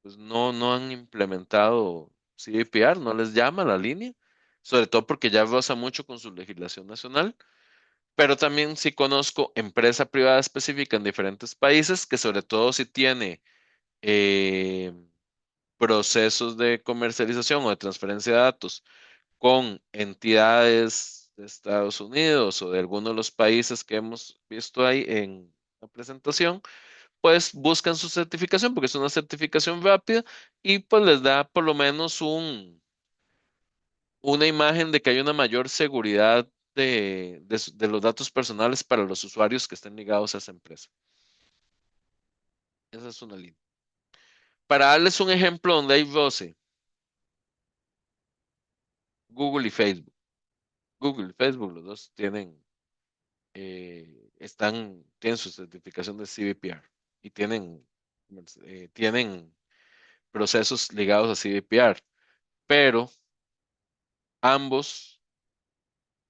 pues no han implementado CDPR, no les llama la línea, sobre todo porque ya roza mucho con su legislación nacional, pero también sí conozco empresa privada específica en diferentes países que sobre todo si tiene eh, procesos de comercialización o de transferencia de datos con entidades de Estados Unidos o de algunos de los países que hemos visto ahí en la presentación, pues buscan su certificación porque es una certificación rápida y pues les da por lo menos una imagen de que hay una mayor seguridad de los datos personales para los usuarios que estén ligados a esa empresa. Esa es una línea. Para darles un ejemplo donde hay roce, Google y Facebook. Google y Facebook, los dos tienen su certificación de CBPR y tienen procesos ligados a CBPR, pero ambos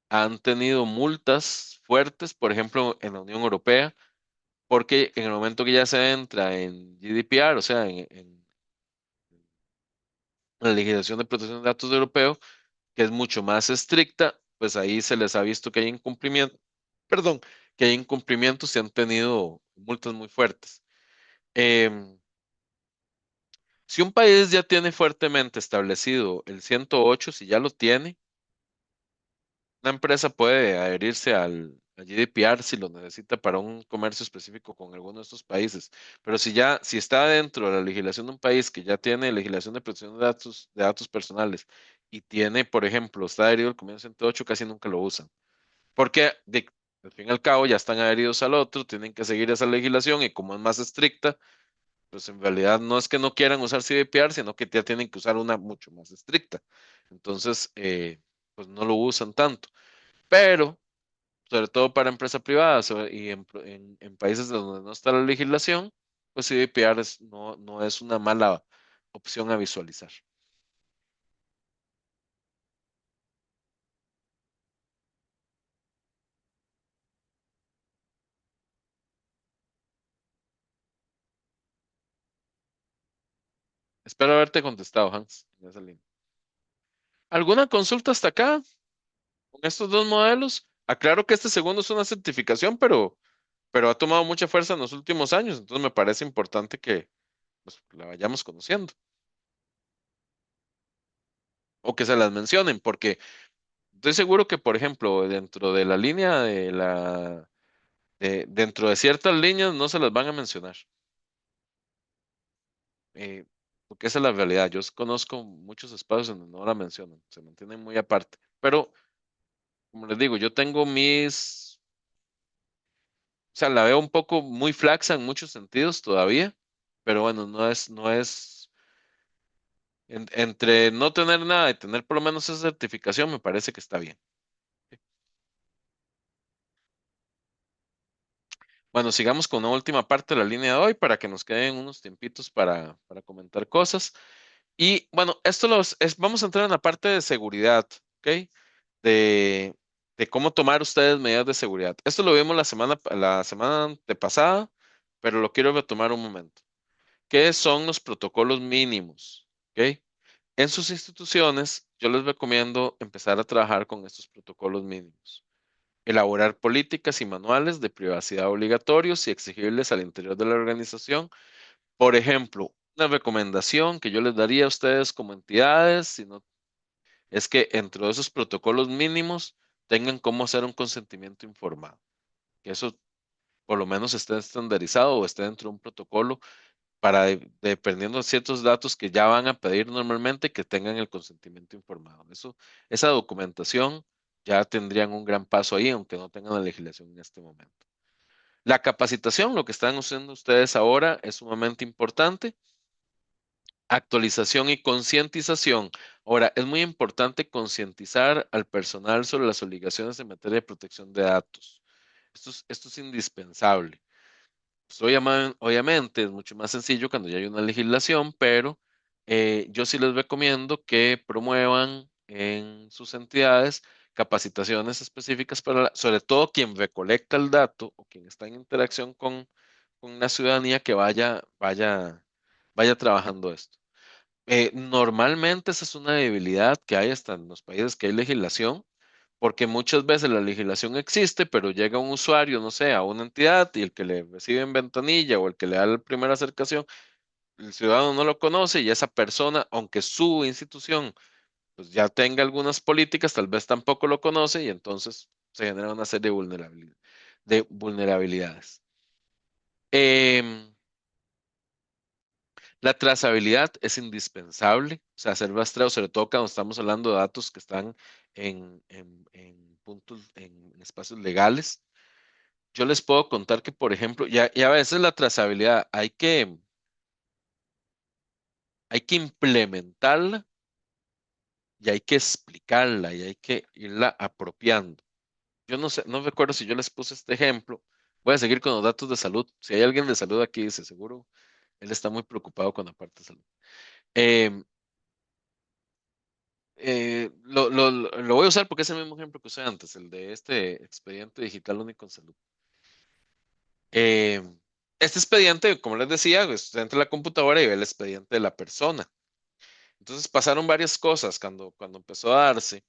han tenido multas fuertes, por ejemplo, en la Unión Europea, porque en el momento que ya se entra en GDPR, o sea, en la legislación de protección de datos europeo, que es mucho más estricta, pues ahí se les ha visto que hay incumplimiento, perdón, que hay incumplimientos y han tenido multas muy fuertes. Em, si un país ya tiene fuertemente establecido el 108, si ya lo tiene, una empresa puede adherirse al GDPR si lo necesita para un comercio específico con alguno de estos países. Pero si está dentro de la legislación de un país que ya tiene legislación de protección de datos personales y tiene, por ejemplo, está adherido al convenio 108, casi nunca lo usan. Porque al fin y al cabo ya están adheridos al otro, tienen que seguir esa legislación y como es más estricta, pues en realidad no es que no quieran usar CDPR, sino que ya tienen que usar una mucho más estricta. Entonces, pues no lo usan tanto. Pero, sobre todo para empresas privadas y en países donde no está la legislación, pues CDPR no es una mala opción a visualizar. Espero haberte contestado, Hans, en esa línea. ¿Alguna consulta hasta acá con estos dos modelos? Aclaro que este segundo es una certificación, pero ha tomado mucha fuerza en los últimos años, entonces me parece importante que pues, la vayamos conociendo o que se las mencionen, porque estoy seguro que, por ejemplo, dentro de la línea dentro de ciertas líneas no se las van a mencionar, eh, porque esa es la realidad. Yo conozco muchos espacios en donde no la mencionan, se mantienen muy aparte, pero como les digo, yo tengo o sea, la veo un poco muy flaxa en muchos sentidos todavía, pero bueno, entre no tener nada y tener por lo menos esa certificación, me parece que está bien. Bueno, sigamos con una última parte de la línea de hoy para que nos queden unos tiempitos para comentar cosas. Y bueno, vamos a entrar en la parte de seguridad, ¿ok? De, de cómo tomar ustedes medidas de seguridad. Esto lo vimos la semana antepasada, pero lo quiero retomar un momento. ¿Qué son los protocolos mínimos? ¿Ok? En sus instituciones, yo les recomiendo empezar a trabajar con estos protocolos mínimos. Elaborar políticas y manuales de privacidad obligatorios y exigibles al interior de la organización. Por ejemplo, una recomendación que yo les daría a ustedes como entidades, es que entre esos protocolos mínimos tengan cómo hacer un consentimiento informado. Que eso por lo menos esté estandarizado o esté dentro de un protocolo para, dependiendo de ciertos datos que ya van a pedir normalmente, que tengan el consentimiento informado. Esa documentación ya tendrían un gran paso ahí, aunque no tengan la legislación en este momento. La capacitación, lo que están haciendo ustedes ahora, es sumamente importante. Actualización y concientización. Ahora, es muy importante concientizar al personal sobre las obligaciones en materia de protección de datos. Esto es indispensable. Pues, obviamente es mucho más sencillo cuando ya hay una legislación, pero yo sí les recomiendo que promuevan en sus entidades capacitaciones específicas sobre todo quien recolecta el dato o quien está en interacción con la ciudadanía que vaya trabajando esto. Normalmente esa es una debilidad que hay hasta en los países que hay legislación, porque muchas veces la legislación existe, pero llega un usuario, no sé, a una entidad y el que le recibe en ventanilla o el que le da la primera acercación, el ciudadano no lo conoce y esa persona, aunque su institución pues ya tenga algunas políticas, tal vez tampoco lo conoce y entonces se genera una serie de vulnerabilidades. Em, La trazabilidad es indispensable, o sea, hacer rastreo, sobre todo cuando estamos hablando de datos que están en puntos, en espacios legales. Yo les puedo contar que, por ejemplo, y a veces la trazabilidad hay que implementarla y hay que explicarla y hay que irla apropiando. Yo no sé, no recuerdo si yo les puse este ejemplo. Voy a seguir con los datos de salud. Si hay alguien de salud aquí, dice, seguro, él está muy preocupado con la parte de salud. Em, lo voy a usar porque es el mismo ejemplo que usé antes, el de este expediente digital único en salud. Este expediente, como les decía, pues, usted entra a la computadora y ve el expediente de la persona. Entonces pasaron varias cosas cuando empezó a darse.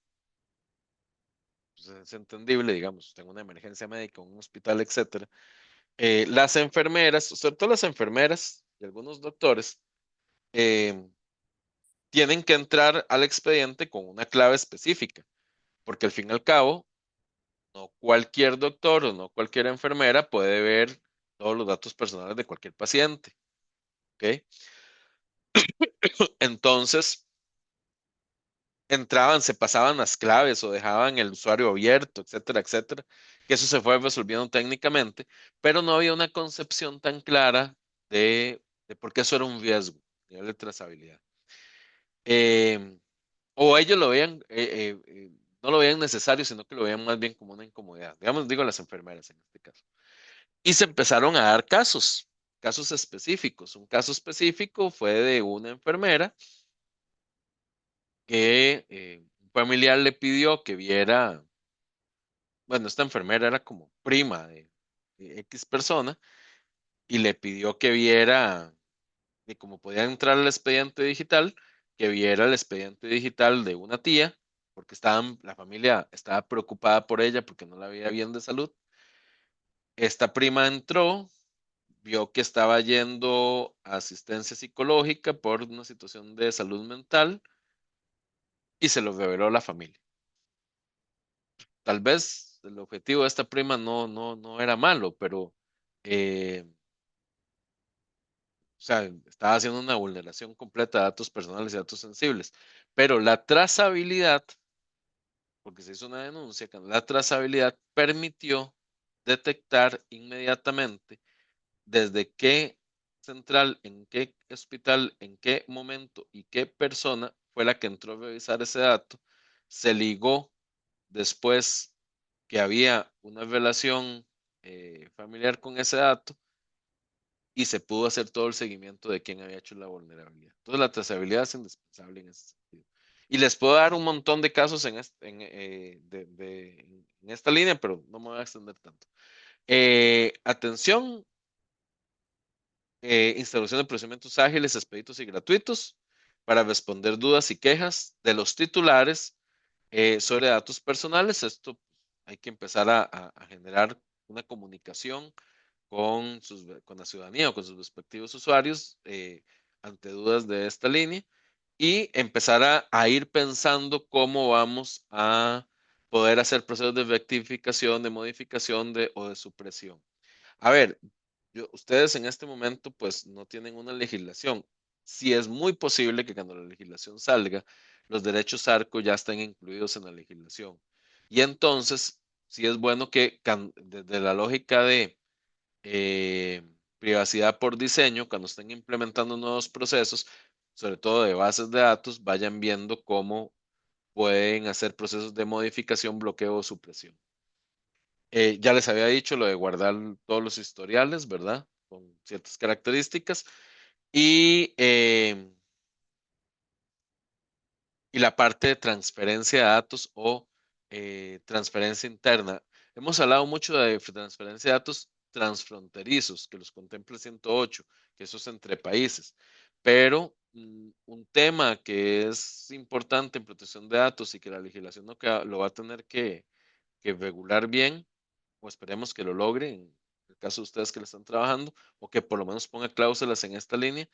Pues, es entendible, digamos, tengo una emergencia médica, un hospital, etcétera. Las enfermeras, sobre todo las enfermeras y algunos doctores, eh, tienen que entrar al expediente con una clave específica, porque al fin y al cabo, no cualquier doctor o no cualquier enfermera puede ver todos los datos personales de cualquier paciente, ¿ok? Entonces, entraban, se pasaban las claves o dejaban el usuario abierto, etcétera, etcétera, que eso se fue resolviendo técnicamente, pero no había una concepción tan clara de por qué eso era un riesgo, nivel de trazabilidad. Em, o ellos lo veían, no lo veían necesario, sino que lo veían más bien como una incomodidad. Digamos, digo las enfermeras en este caso. Y se empezaron a dar casos específicos. Un caso específico fue de una enfermera que un familiar le pidió que viera, bueno, esta enfermera era como prima de X persona y le pidió que viera, de cómo podía entrar al expediente digital, que viera el expediente digital de una tía, porque la familia estaba preocupada por ella porque no la veía bien de salud. Esta prima entró, vio que estaba yendo a asistencia psicológica por una situación de salud mental y se lo reveló a la familia. Tal vez el objetivo de esta prima no era malo, pero o sea, estaba haciendo una vulneración completa de datos personales y datos sensibles. Pero la trazabilidad, porque se hizo una denuncia, que la trazabilidad permitió detectar inmediatamente desde qué central, en qué hospital, en qué momento y qué persona fue la que entró a revisar ese dato. Se ligó después que había una relación familiar con ese dato y se pudo hacer todo el seguimiento de quién había hecho la vulnerabilidad. Entonces, la trazabilidad es indispensable en ese sentido. Y les puedo dar un montón de casos en esta línea, pero no me voy a extender tanto. Atención, instalación de procedimientos ágiles, expeditos y gratuitos para responder dudas y quejas de los titulares sobre datos personales. Esto hay que empezar a generar una comunicación con la ciudadanía o con sus respectivos usuarios ante dudas de esta línea y empezar a ir pensando cómo vamos a poder hacer procesos de rectificación, de modificación o de supresión. A ver, ustedes en este momento pues no tienen una legislación. Sí es muy posible que cuando la legislación salga, los derechos ARCO ya estén incluidos en la legislación. Y entonces, sí es bueno que desde la lógica de eh, privacidad por diseño, cuando estén implementando nuevos procesos, sobre todo de bases de datos, vayan viendo cómo pueden hacer procesos de modificación, bloqueo o supresión. Ya les había dicho lo de guardar todos los historiales, ¿verdad? Con ciertas características. Y, y la parte de transferencia de datos o transferencia interna. Hemos hablado mucho de transferencia de datos transfronterizos, que los contempla el 108, que eso es entre países. Pero un tema que es importante en protección de datos y que la legislación lo va a tener que regular bien, o esperemos que lo logre, en el caso de ustedes que lo están trabajando, o que por lo menos ponga cláusulas en esta línea,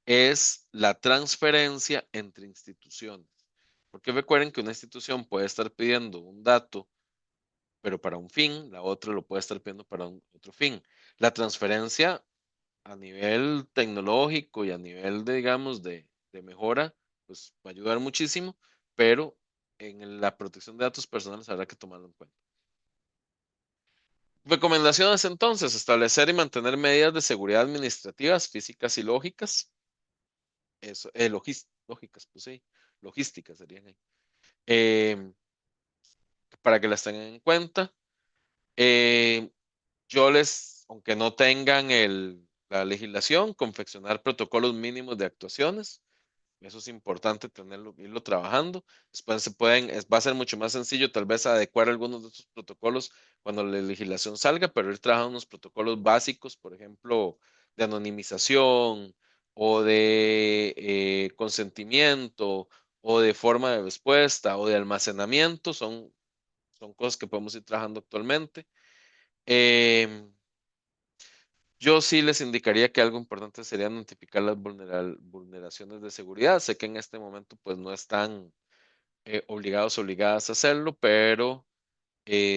es la transferencia entre instituciones. Porque recuerden que una institución puede estar pidiendo un dato, pero para un fin, la otra lo puede estar pidiendo para otro fin. La transferencia a nivel tecnológico y a nivel de, digamos, de mejora, pues va a ayudar muchísimo, pero en la protección de datos personales habrá que tomarlo en cuenta. Recomendaciones entonces, establecer y mantener medidas de seguridad administrativas, físicas y lógicas. Eso, lógicas, pues sí, logísticas serían ahí. Em, para que las tengan en cuenta. Eh, aunque no tengan la legislación, confeccionar protocolos mínimos de actuaciones. Eso es importante tenerlo, irlo trabajando. Después va a ser mucho más sencillo tal vez adecuar algunos de estos protocolos cuando la legislación salga, pero ir trabajando unos protocolos básicos, por ejemplo, de anonimización o de consentimiento o de forma de respuesta o de almacenamiento, son cosas que podemos ir trabajando actualmente. Em, yo sí les indicaría que algo importante sería notificar las vulneraciones de seguridad. Sé que en este momento pues no están obligadas a hacerlo, pero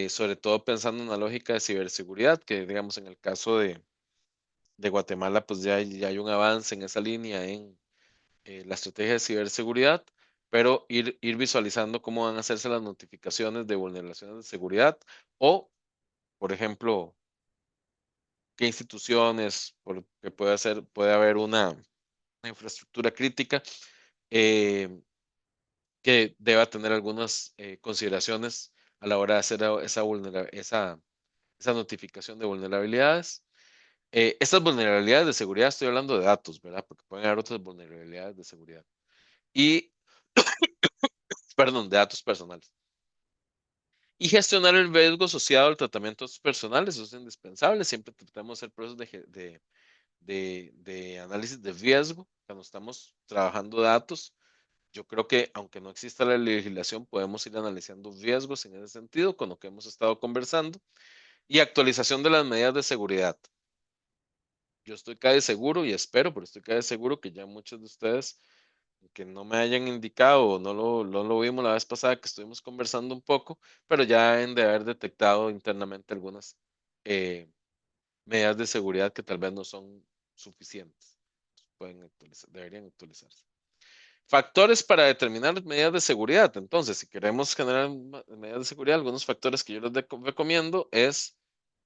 sobre todo pensando en la lógica de ciberseguridad, que digamos en el caso de Guatemala pues ya hay un avance en esa línea en la estrategia de ciberseguridad, pero ir visualizando cómo van a hacerse las notificaciones de vulneraciones de seguridad o, por ejemplo, qué instituciones, porque puede haber una infraestructura crítica eh, que deba tener algunas consideraciones a la hora de hacer esa notificación de vulnerabilidades. Estas vulnerabilidades de seguridad, estoy hablando de datos, ¿verdad? Porque pueden haber otras vulnerabilidades de seguridad. Y, perdón, de datos personales. Y gestionar el riesgo asociado al tratamiento de datos personales, eso es indispensable. Siempre tratamos de hacer procesos de análisis de riesgo cuando estamos trabajando datos. Yo creo que aunque no exista la legislación, podemos ir analizando riesgos en ese sentido con lo que hemos estado conversando y actualización de las medidas de seguridad. Yo estoy casi seguro y espero, pero estoy casi seguro que ya muchos de ustedes que no me hayan indicado o no lo vimos la vez pasada que estuvimos conversando un poco, pero ya deben de haber detectado internamente algunas eh, medidas de seguridad que tal vez no son suficientes. Deberían actualizarse. Factores para determinar medidas de seguridad. Entonces, si queremos generar medidas de seguridad, algunos factores que yo les recomiendo es,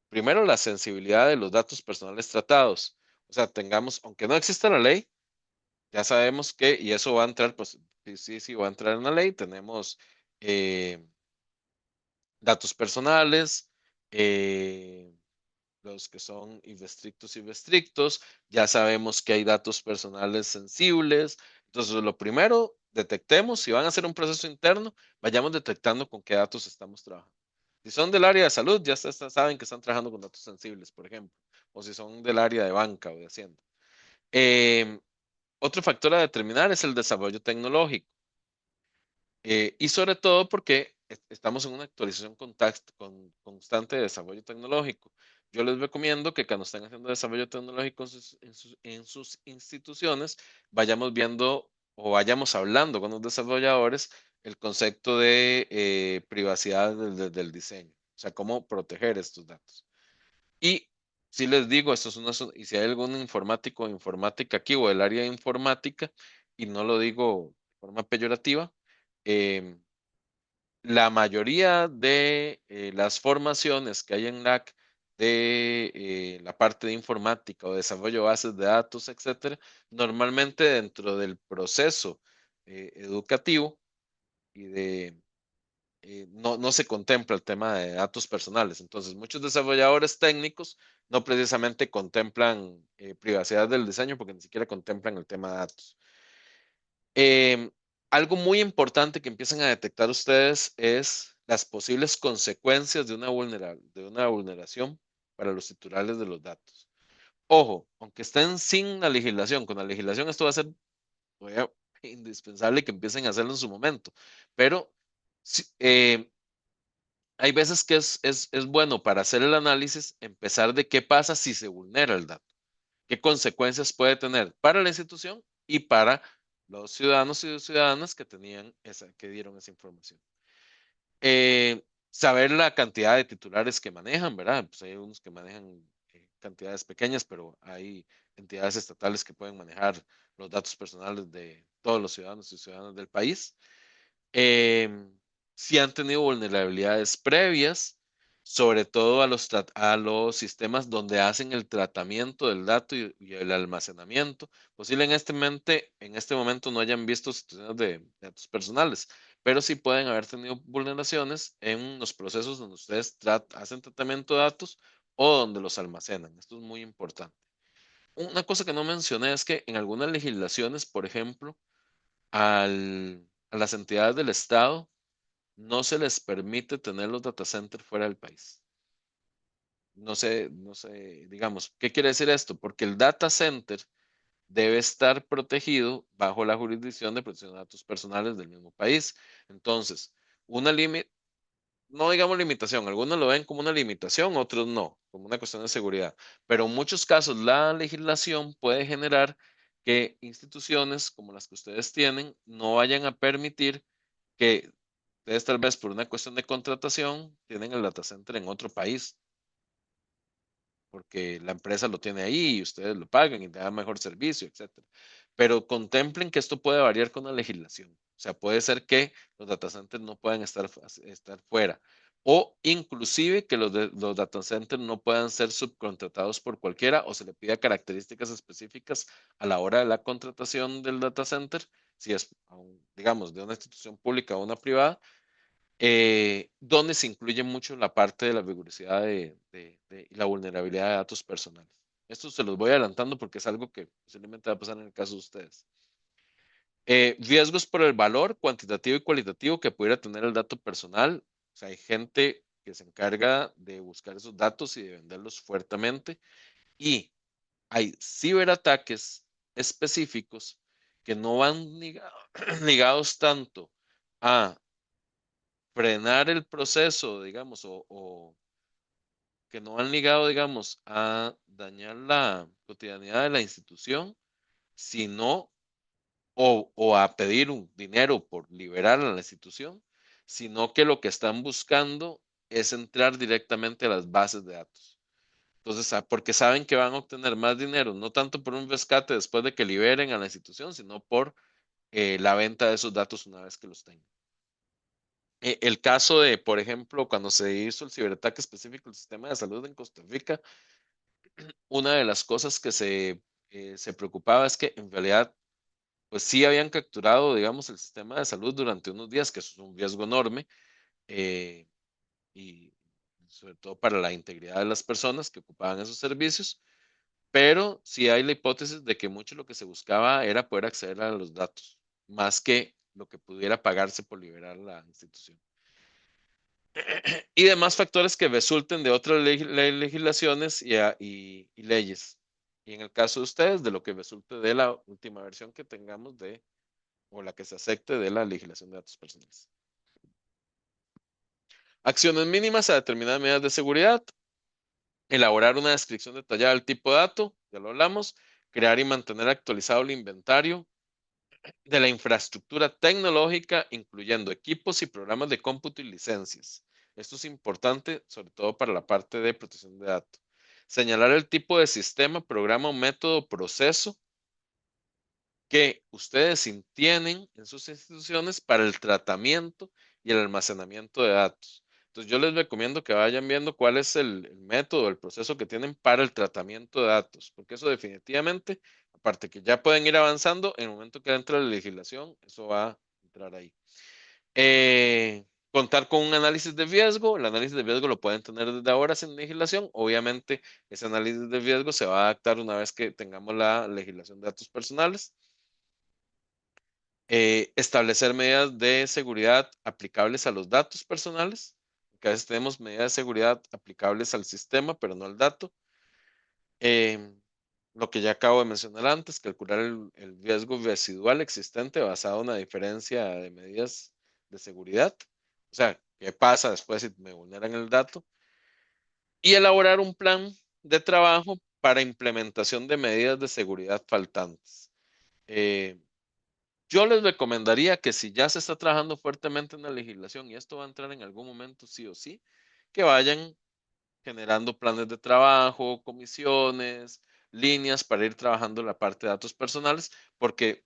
primero, la sensibilidad de los datos personales tratados. O sea, aunque no exista la ley, ya sabemos que, y eso va a entrar, pues sí, va a entrar en la ley, tenemos eh, datos personales, eh, los que son irrestrictos y restrictos, ya sabemos que hay datos personales sensibles. Entonces, lo primero, detectemos, si van a hacer un proceso interno, vayamos detectando con qué datos estamos trabajando. Si son del área de salud, saben que están trabajando con datos sensibles, por ejemplo, o si son del área de banca o de hacienda. Em, Otro factor a determinar es el desarrollo tecnológico. Y sobre todo porque estamos en una actualización constante de desarrollo tecnológico. Yo les recomiendo que cuando estén haciendo desarrollo tecnológico en sus instituciones, vayamos viendo o vayamos hablando con los desarrolladores el concepto de privacidad del diseño, o sea, cómo proteger estos datos. Y si les digo, y si hay algún informático o informática aquí o del área de informática, y no lo digo de forma peyorativa, em, la mayoría de las formaciones que hay en LAC de la parte de informática o desarrollo de bases de datos, etcétera, normalmente dentro del proceso educativo y no se contempla el tema de datos personales. Entonces, muchos desarrolladores técnicos no precisamente contemplan privacidad del diseño porque ni siquiera contemplan el tema de datos. Em, Algo muy importante que empiezan a detectar ustedes es las posibles consecuencias de una vulneración para los titulares de los datos. Ojo, aunque estén sin la legislación, con la legislación esto va a ser todavía indispensable que empiecen a hacerlo en su momento, pero hay veces que es bueno para hacer el análisis empezar de qué pasa si se vulnera el dato, qué consecuencias puede tener para la institución y para los ciudadanos y ciudadanas que dieron esa información. Saber la cantidad de titulares que manejan, ¿verdad? Pues hay unos que manejan cantidades pequeñas, pero hay entidades estatales que pueden manejar los datos personales de todos los ciudadanos y ciudadanas del país. em, si han tenido vulnerabilidades previas, sobre todo a los sistemas donde hacen el tratamiento del dato y el almacenamiento. Posiblemente en este momento no hayan visto situaciones de datos personales, pero sí pueden haber tenido vulneraciones en los procesos donde ustedes hacen tratamiento de datos o donde los almacenan. Esto es muy importante. Una cosa que no mencioné es que en algunas legislaciones, por ejemplo, a las entidades del Estado no se les permite tener los data centers fuera del país. No sé, digamos, ¿qué quiere decir esto? Porque el data center debe estar protegido bajo la jurisdicción de protección de datos personales del mismo país. Entonces, una no digamos limitación, algunos lo ven como una limitación, otros no, como una cuestión de seguridad. Pero en muchos casos la legislación puede generar que instituciones como las que ustedes tienen no vayan a permitir que ustedes tal vez por una cuestión de contratación tienen el data center en otro país porque la empresa lo tiene ahí y ustedes lo pagan y te dan mejor servicio, etcétera. Pero contemplen que esto puede variar con la legislación. O sea, puede ser que los data centers no puedan estar fuera o inclusive que los data centers no puedan ser subcontratados por cualquiera o se le pida características específicas a la hora de la contratación del data center, si es, digamos, de una institución pública o una privada, donde se incluye mucho la parte de la rigurosidad y la vulnerabilidad de datos personales. Esto se los voy adelantando porque es algo que posiblemente va a pasar en el caso de ustedes. Riesgos por el valor cuantitativo y cualitativo que pudiera tener el dato personal. O sea, hay gente que se encarga de buscar esos datos y de venderlos fuertemente. Y hay ciberataques específicos que no van ligados tanto a frenar el proceso, digamos, o que no han ligado, digamos, a dañar la cotidianidad de la institución, sino, o a pedir un dinero por liberar a la institución, sino que lo que están buscando es entrar directamente a las bases de datos. Entonces, porque saben que van a obtener más dinero, no tanto por un rescate después de que liberen a la institución, sino por la venta de esos datos una vez que los tengan. El caso de, por ejemplo, cuando se hizo el ciberataque específico del sistema de salud en Costa Rica, una de las cosas que se preocupaba es que en realidad, pues sí habían capturado, digamos, el sistema de salud durante unos días, que eso es un riesgo enorme, eh, y sobre todo para la integridad de las personas que ocupaban esos servicios, pero sí hay la hipótesis de que mucho lo que se buscaba era poder acceder a los datos, más que lo que pudiera pagarse por liberar la institución. Y demás factores que resulten de otras legislaciones y leyes. Y en el caso de ustedes, de lo que resulte de la última versión que tengamos o la que se acepte de la legislación de datos personales. Acciones mínimas a determinadas medidas de seguridad. Elaborar una descripción detallada del tipo de dato, ya lo hablamos. Crear y mantener actualizado el inventario de la infraestructura tecnológica, incluyendo equipos y programas de cómputo y licencias. Esto es importante, sobre todo para la parte de protección de datos. Señalar el tipo de sistema, programa, método, o proceso que ustedes tienen en sus instituciones para el tratamiento y el almacenamiento de datos. Entonces, yo les recomiendo que vayan viendo cuál es el método, el proceso que tienen para el tratamiento de datos, porque eso definitivamente, aparte que ya pueden ir avanzando, en el momento que entra la legislación, eso va a entrar ahí. Contar con un análisis de riesgo. El análisis de riesgo lo pueden tener desde ahora sin legislación. Obviamente, ese análisis de riesgo se va a adaptar una vez que tengamos la legislación de datos personales. Establecer medidas de seguridad aplicables a los datos personales, que a veces tenemos medidas de seguridad aplicables al sistema, pero no al dato. Lo que ya acabo de mencionar antes, calcular el riesgo residual existente basado en una diferencia de medidas de seguridad. O sea, ¿qué pasa después si me vulneran el dato? Y elaborar un plan de trabajo para implementación de medidas de seguridad faltantes. Eh, Yo les recomendaría que si ya se está trabajando fuertemente en la legislación y esto va a entrar en algún momento sí o sí, que vayan generando planes de trabajo, comisiones, líneas para ir trabajando la parte de datos personales, porque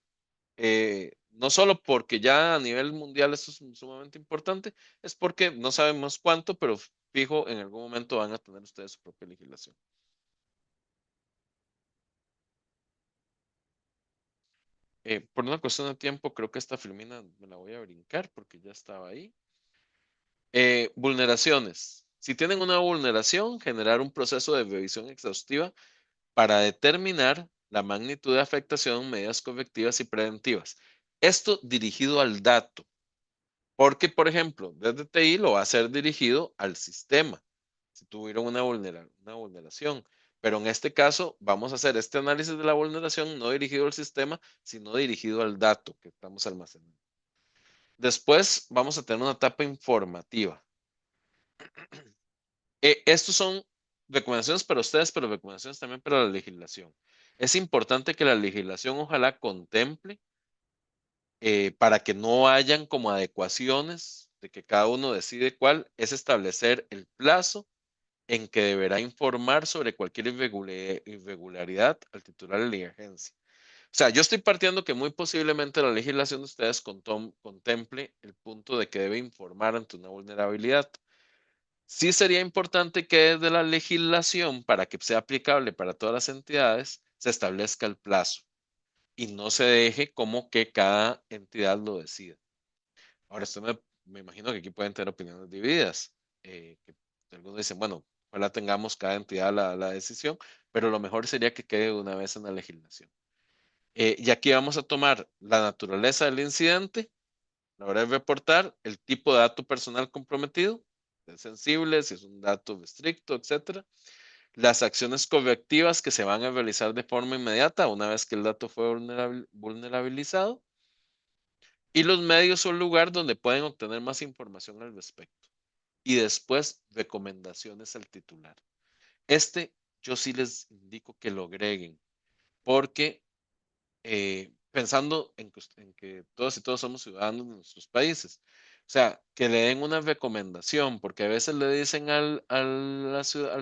no solo porque ya a nivel mundial esto es sumamente importante, es porque no sabemos cuánto, pero fijo, en algún momento van a tener ustedes su propia legislación. Por una cuestión de tiempo, creo que esta filmina me la voy a brincar porque ya estaba ahí. Vulneraciones. Si tienen una vulneración, generar un proceso de revisión exhaustiva para determinar la magnitud de afectación, medidas correctivas y preventivas. Esto dirigido al dato, porque, por ejemplo, desde TI lo va a ser dirigido al sistema, si tuvieron una vulneración. Pero en este caso, vamos a hacer este análisis de la vulneración no dirigido al sistema, sino dirigido al dato que estamos almacenando. Después vamos a tener una etapa informativa. Estos son recomendaciones para ustedes, pero recomendaciones también para la legislación. Es importante que la legislación ojalá contemple para que no hayan como adecuaciones de que cada uno decide cuál, es establecer el plazo en que deberá informar sobre cualquier irregularidad al titular de la agencia. O sea, yo estoy partiendo que muy posiblemente la legislación de ustedes contemple el punto de que debe informar ante una vulnerabilidad. Sí sería importante que desde la legislación, para que sea aplicable para todas las entidades, se establezca el plazo y no se deje como que cada entidad lo decida. Ahora, me imagino que aquí pueden tener opiniones divididas. Que algunos dicen, bueno, ojalá tengamos cada entidad la decisión, pero lo mejor sería que quede una vez en la legislación. Y aquí vamos a tomar la naturaleza del incidente, la hora de reportar, el tipo de dato personal comprometido, si es sensible, si es un dato restricto, etcétera. Las acciones correctivas que se van a realizar de forma inmediata una vez que el dato fue vulnerabilizado y los medios o lugar donde pueden obtener más información al respecto. Y después, recomendaciones al titular. Este yo sí les indico que lo agreguen, porque pensando en que todos y todos somos ciudadanos de nuestros países. O sea, que le den una recomendación, porque a veces le dicen al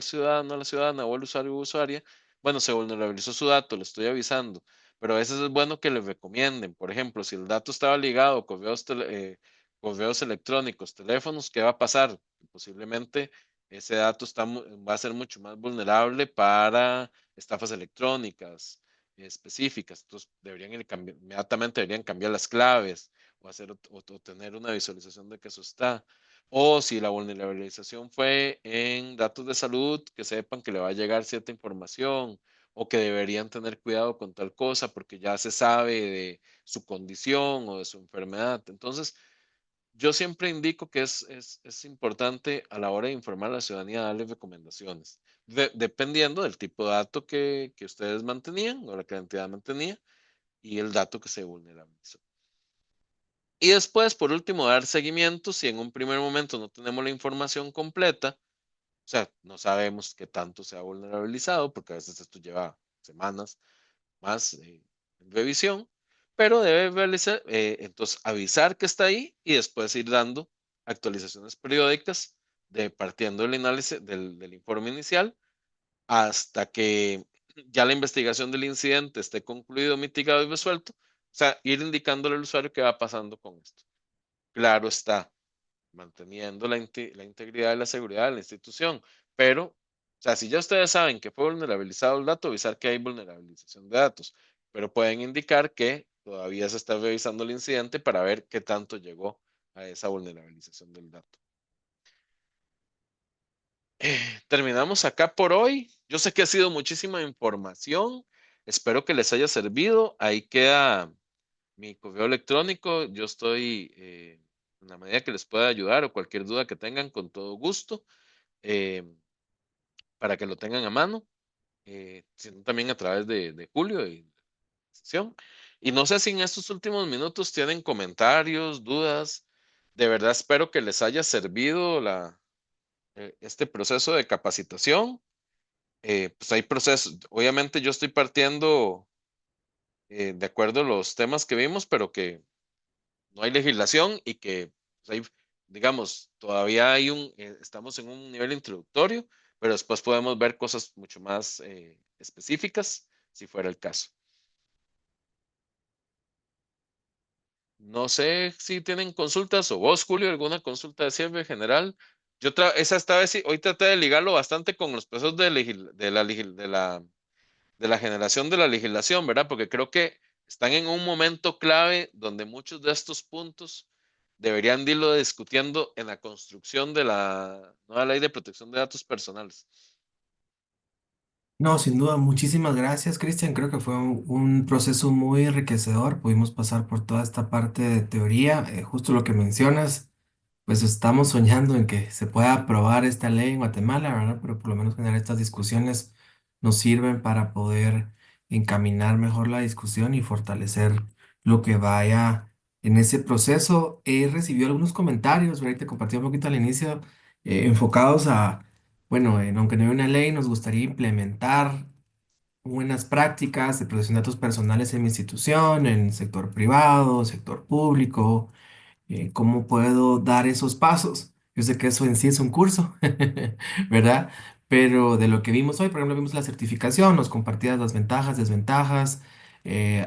ciudadano, a la ciudadana o al usuario o usuaria, bueno, se vulnerabilizó su dato, le estoy avisando, pero a veces es bueno que le recomienden. Por ejemplo, si el dato estaba ligado a correos electrónicos, teléfonos, ¿qué va a pasar? Posiblemente ese dato va a ser mucho más vulnerable para estafas electrónicas específicas. Entonces, inmediatamente deberían cambiar las claves o, o tener una visualización de que eso está. O si la vulnerabilización fue en datos de salud, que sepan que le va a llegar cierta información o que deberían tener cuidado con tal cosa porque ya se sabe de su condición o de su enfermedad. Entonces, yo siempre indico que es importante a la hora de informar a la ciudadanía darles recomendaciones, dependiendo del tipo de dato que ustedes mantenían o la que la entidad mantenía y el dato que se vulnerabilizó. Y después, por último, dar seguimiento si en un primer momento no tenemos la información completa, o sea, no sabemos qué tanto se ha vulnerabilizado, porque a veces esto lleva semanas más en revisión, pero debe realizar, entonces avisar que está ahí y después ir dando actualizaciones periódicas partiendo del análisis del informe inicial hasta que ya la investigación del incidente esté concluido, mitigado y resuelto. O sea, ir indicándole al usuario qué va pasando con esto. Claro está, manteniendo la integridad y la seguridad de la institución. Pero, o sea, si ya ustedes saben que fue vulnerabilizado el dato, avisar que hay vulnerabilización de datos, pero pueden indicar que todavía se está revisando el incidente para ver qué tanto llegó a esa vulnerabilización del dato. Terminamos acá por hoy. Yo sé que ha sido muchísima información. Espero que les haya servido. Ahí queda mi correo electrónico. Yo estoy en la medida que les pueda ayudar o cualquier duda que tengan, con todo gusto, eh, para que lo tengan a mano, sino también a través de Julio y sesión. Y no sé si en estos últimos minutos tienen comentarios, dudas. De verdad espero que les haya servido este proceso de capacitación. Pues hay procesos, obviamente yo estoy partiendo de acuerdo a los temas que vimos, pero que no hay legislación y que pues, hay, digamos, todavía estamos en un nivel introductorio, pero después podemos ver cosas mucho más específicas si fuera el caso. No sé si tienen consultas o vos, Julio, alguna consulta de cierre general. Esta vez sí, hoy traté de ligarlo bastante con los procesos de la generación de la legislación, ¿verdad? Porque creo que están en un momento clave donde muchos de estos puntos deberían de irlo discutiendo en la construcción de la nueva ley de protección de datos personales. No, sin duda, muchísimas gracias, Cristian. Creo que fue un proceso muy enriquecedor. Pudimos pasar por toda esta parte de teoría, justo lo que mencionas. Pues estamos soñando en que se pueda aprobar esta ley en Guatemala, ¿verdad? Pero por lo menos generar estas discusiones nos sirven para poder encaminar mejor la discusión y fortalecer lo que vaya en ese proceso. He recibido algunos comentarios, ¿verdad? Te compartí un poquito al inicio, enfocados a, bueno, aunque no hay una ley, nos gustaría implementar buenas prácticas de protección de datos personales en mi institución, en el sector privado, sector público. ¿Cómo puedo dar esos pasos? Yo sé que eso en sí es un curso, ¿verdad? Pero de lo que vimos hoy, por ejemplo, vimos la certificación, nos compartías las ventajas, desventajas,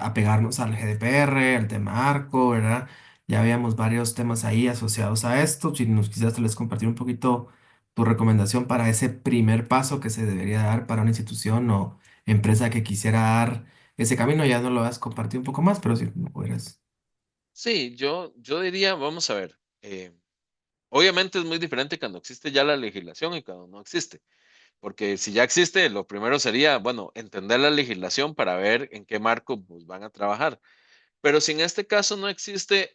apegarnos al GDPR, al tema ARCO, ¿verdad? Ya habíamos varios temas ahí asociados a esto. Si nos quisieras tal vez compartir un poquito tu recomendación para ese primer paso que se debería dar para una institución o empresa que quisiera dar ese camino, ya no lo has compartido un poco más, pero si no pudieras. Sí, yo diría, vamos a ver, obviamente es muy diferente cuando existe ya la legislación y cuando no existe, porque si ya existe, lo primero sería, bueno, entender la legislación para ver en qué marco pues, van a trabajar. Pero si en este caso no existe,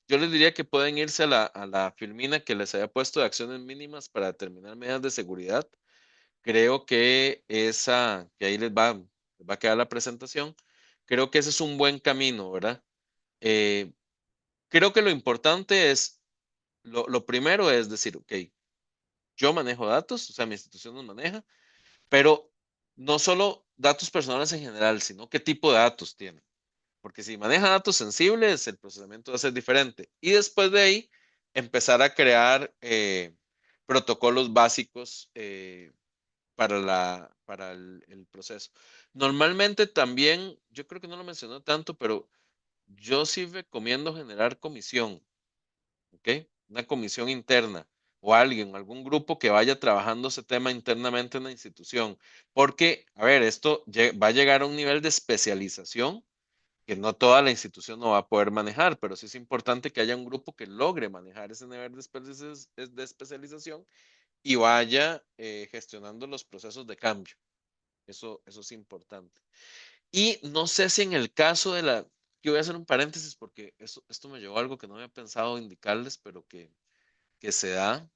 yo les diría que pueden irse a la filmina que les había puesto de acciones mínimas para determinar medidas de seguridad. Creo que esa, que ahí les va a quedar la presentación. Creo que ese es un buen camino, ¿verdad? Eh, Creo que lo importante es, lo primero es decir, ok, yo manejo datos, o sea, mi institución los maneja, pero no solo datos personales en general, sino qué tipo de datos tiene. Porque si maneja datos sensibles, el procesamiento va a ser diferente. Y después de ahí, empezar a crear protocolos básicos para el proceso. Normalmente también, yo creo que no lo mencionó tanto, pero yo sí recomiendo generar comisión, ¿ok? Una comisión interna o alguien, algún grupo que vaya trabajando ese tema internamente en la institución. Porque, a ver, esto va a llegar a un nivel de especialización que no toda la institución no va a poder manejar, pero sí es importante que haya un grupo que logre manejar ese nivel de especialización y vaya gestionando los procesos de cambio. Eso es importante. Y no sé si en el caso de la, que voy a hacer un paréntesis porque esto me llevó a algo que no había pensado indicarles, pero que se da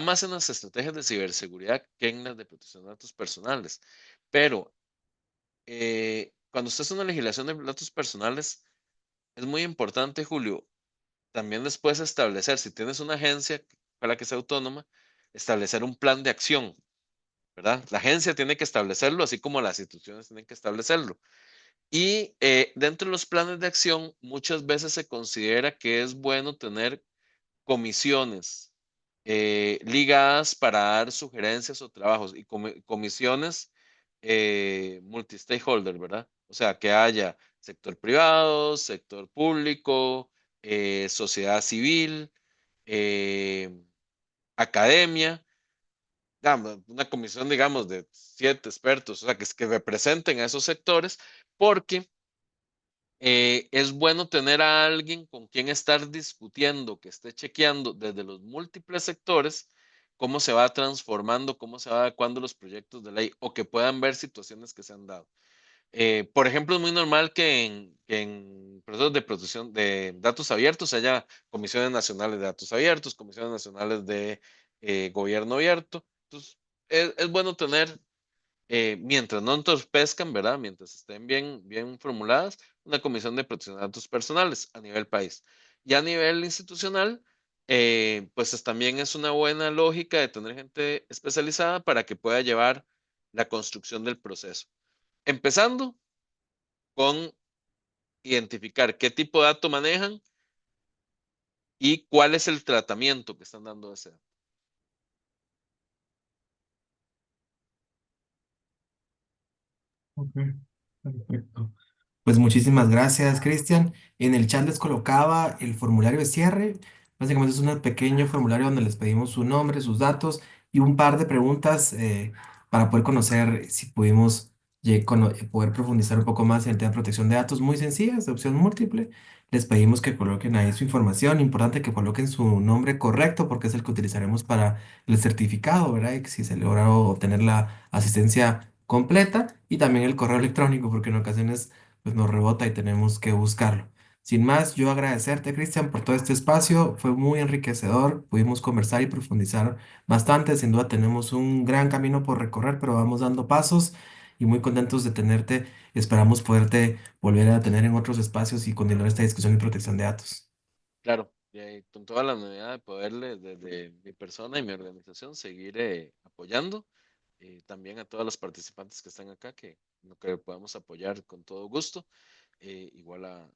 más en las estrategias de ciberseguridad que en las de protección de datos personales. Pero cuando usted hace una legislación de datos personales, es muy importante, Julio, también después establecer, si tienes una agencia para que sea autónoma, establecer un plan de acción, ¿verdad? La agencia tiene que establecerlo, así como las instituciones tienen que establecerlo. Y dentro de los planes de acción, muchas veces se considera que es bueno tener comisiones ligadas para dar sugerencias o trabajos y comisiones multi-stakeholder, ¿verdad? O sea, que haya sector privado, sector público, sociedad civil, eh, academia, una comisión, digamos, de 7 expertos, o sea, que representen a esos sectores, porque es bueno tener a alguien con quien estar discutiendo, que esté chequeando desde los múltiples sectores cómo se va transformando, cómo se va adecuando los proyectos de ley o que puedan ver situaciones que se han dado. Por ejemplo, es muy normal que en procesos de protección de datos abiertos haya comisiones nacionales de datos abiertos, comisiones nacionales de gobierno abierto. Entonces, es bueno tener mientras no entorpezcan, ¿verdad? Mientras estén bien formuladas, una comisión de protección de datos personales a nivel país. Y a nivel institucional, pues también es una buena lógica de tener gente especializada para que pueda llevar la construcción del proceso. Empezando con identificar qué tipo de dato manejan y cuál es el tratamiento que están dando a ese dato. Ok, perfecto. Pues muchísimas gracias, Cristian. En el chat les colocaba el formulario de cierre. Básicamente es un pequeño formulario donde les pedimos su nombre, sus datos y un par de preguntas para poder conocer si pudimos poder profundizar un poco más en el tema de protección de datos muy sencillas, de opción múltiple. les pedimos que coloquen ahí su información. Importante que coloquen su nombre correcto porque es el que utilizaremos para el certificado, ¿verdad? Y que si se logra obtener la asistencia completa y también el correo electrónico porque en ocasiones pues nos rebota y tenemos que buscarlo. Sin más, yo agradecerte, Cristian, por todo este espacio. Fue muy enriquecedor. Pudimos conversar y profundizar bastante. Sin duda tenemos un gran camino por recorrer, pero vamos dando pasos y muy contentos de tenerte. Esperamos poderte volver a tener en otros espacios y continuar esta discusión y protección de datos. Claro, y ahí con toda la novedad de poderle desde mi persona y mi organización seguir apoyando, también a todos los participantes que están acá, que lo que podamos apoyar con todo gusto, igual a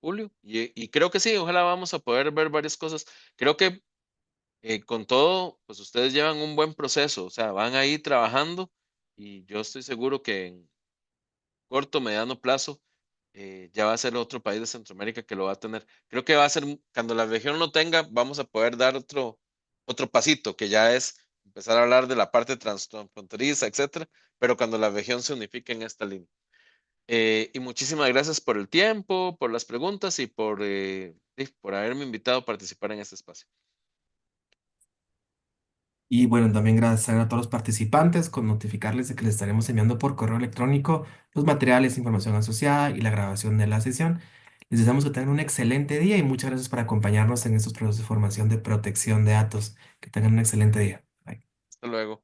Julio, y creo que sí, ojalá vamos a poder ver varias cosas. Creo que con todo, pues ustedes llevan un buen proceso, o sea, van ahí trabajando y yo estoy seguro que en corto, mediano plazo ya va a ser otro país de Centroamérica que lo va a tener. Creo que va a ser, cuando la región lo tenga, vamos a poder dar otro pasito, que ya es empezar a hablar de la parte transfronteriza, etcétera, pero cuando la región se unifique en esta línea. Y muchísimas gracias por el tiempo, por las preguntas y por haberme invitado a participar en este espacio. Y bueno, también gracias a todos los participantes con notificarles de que les estaremos enviando por correo electrónico los materiales, información asociada y la grabación de la sesión. Les deseamos que tengan un excelente día y muchas gracias por acompañarnos en estos procesos de formación de protección de datos. Que tengan un excelente día. Bye. Hasta luego.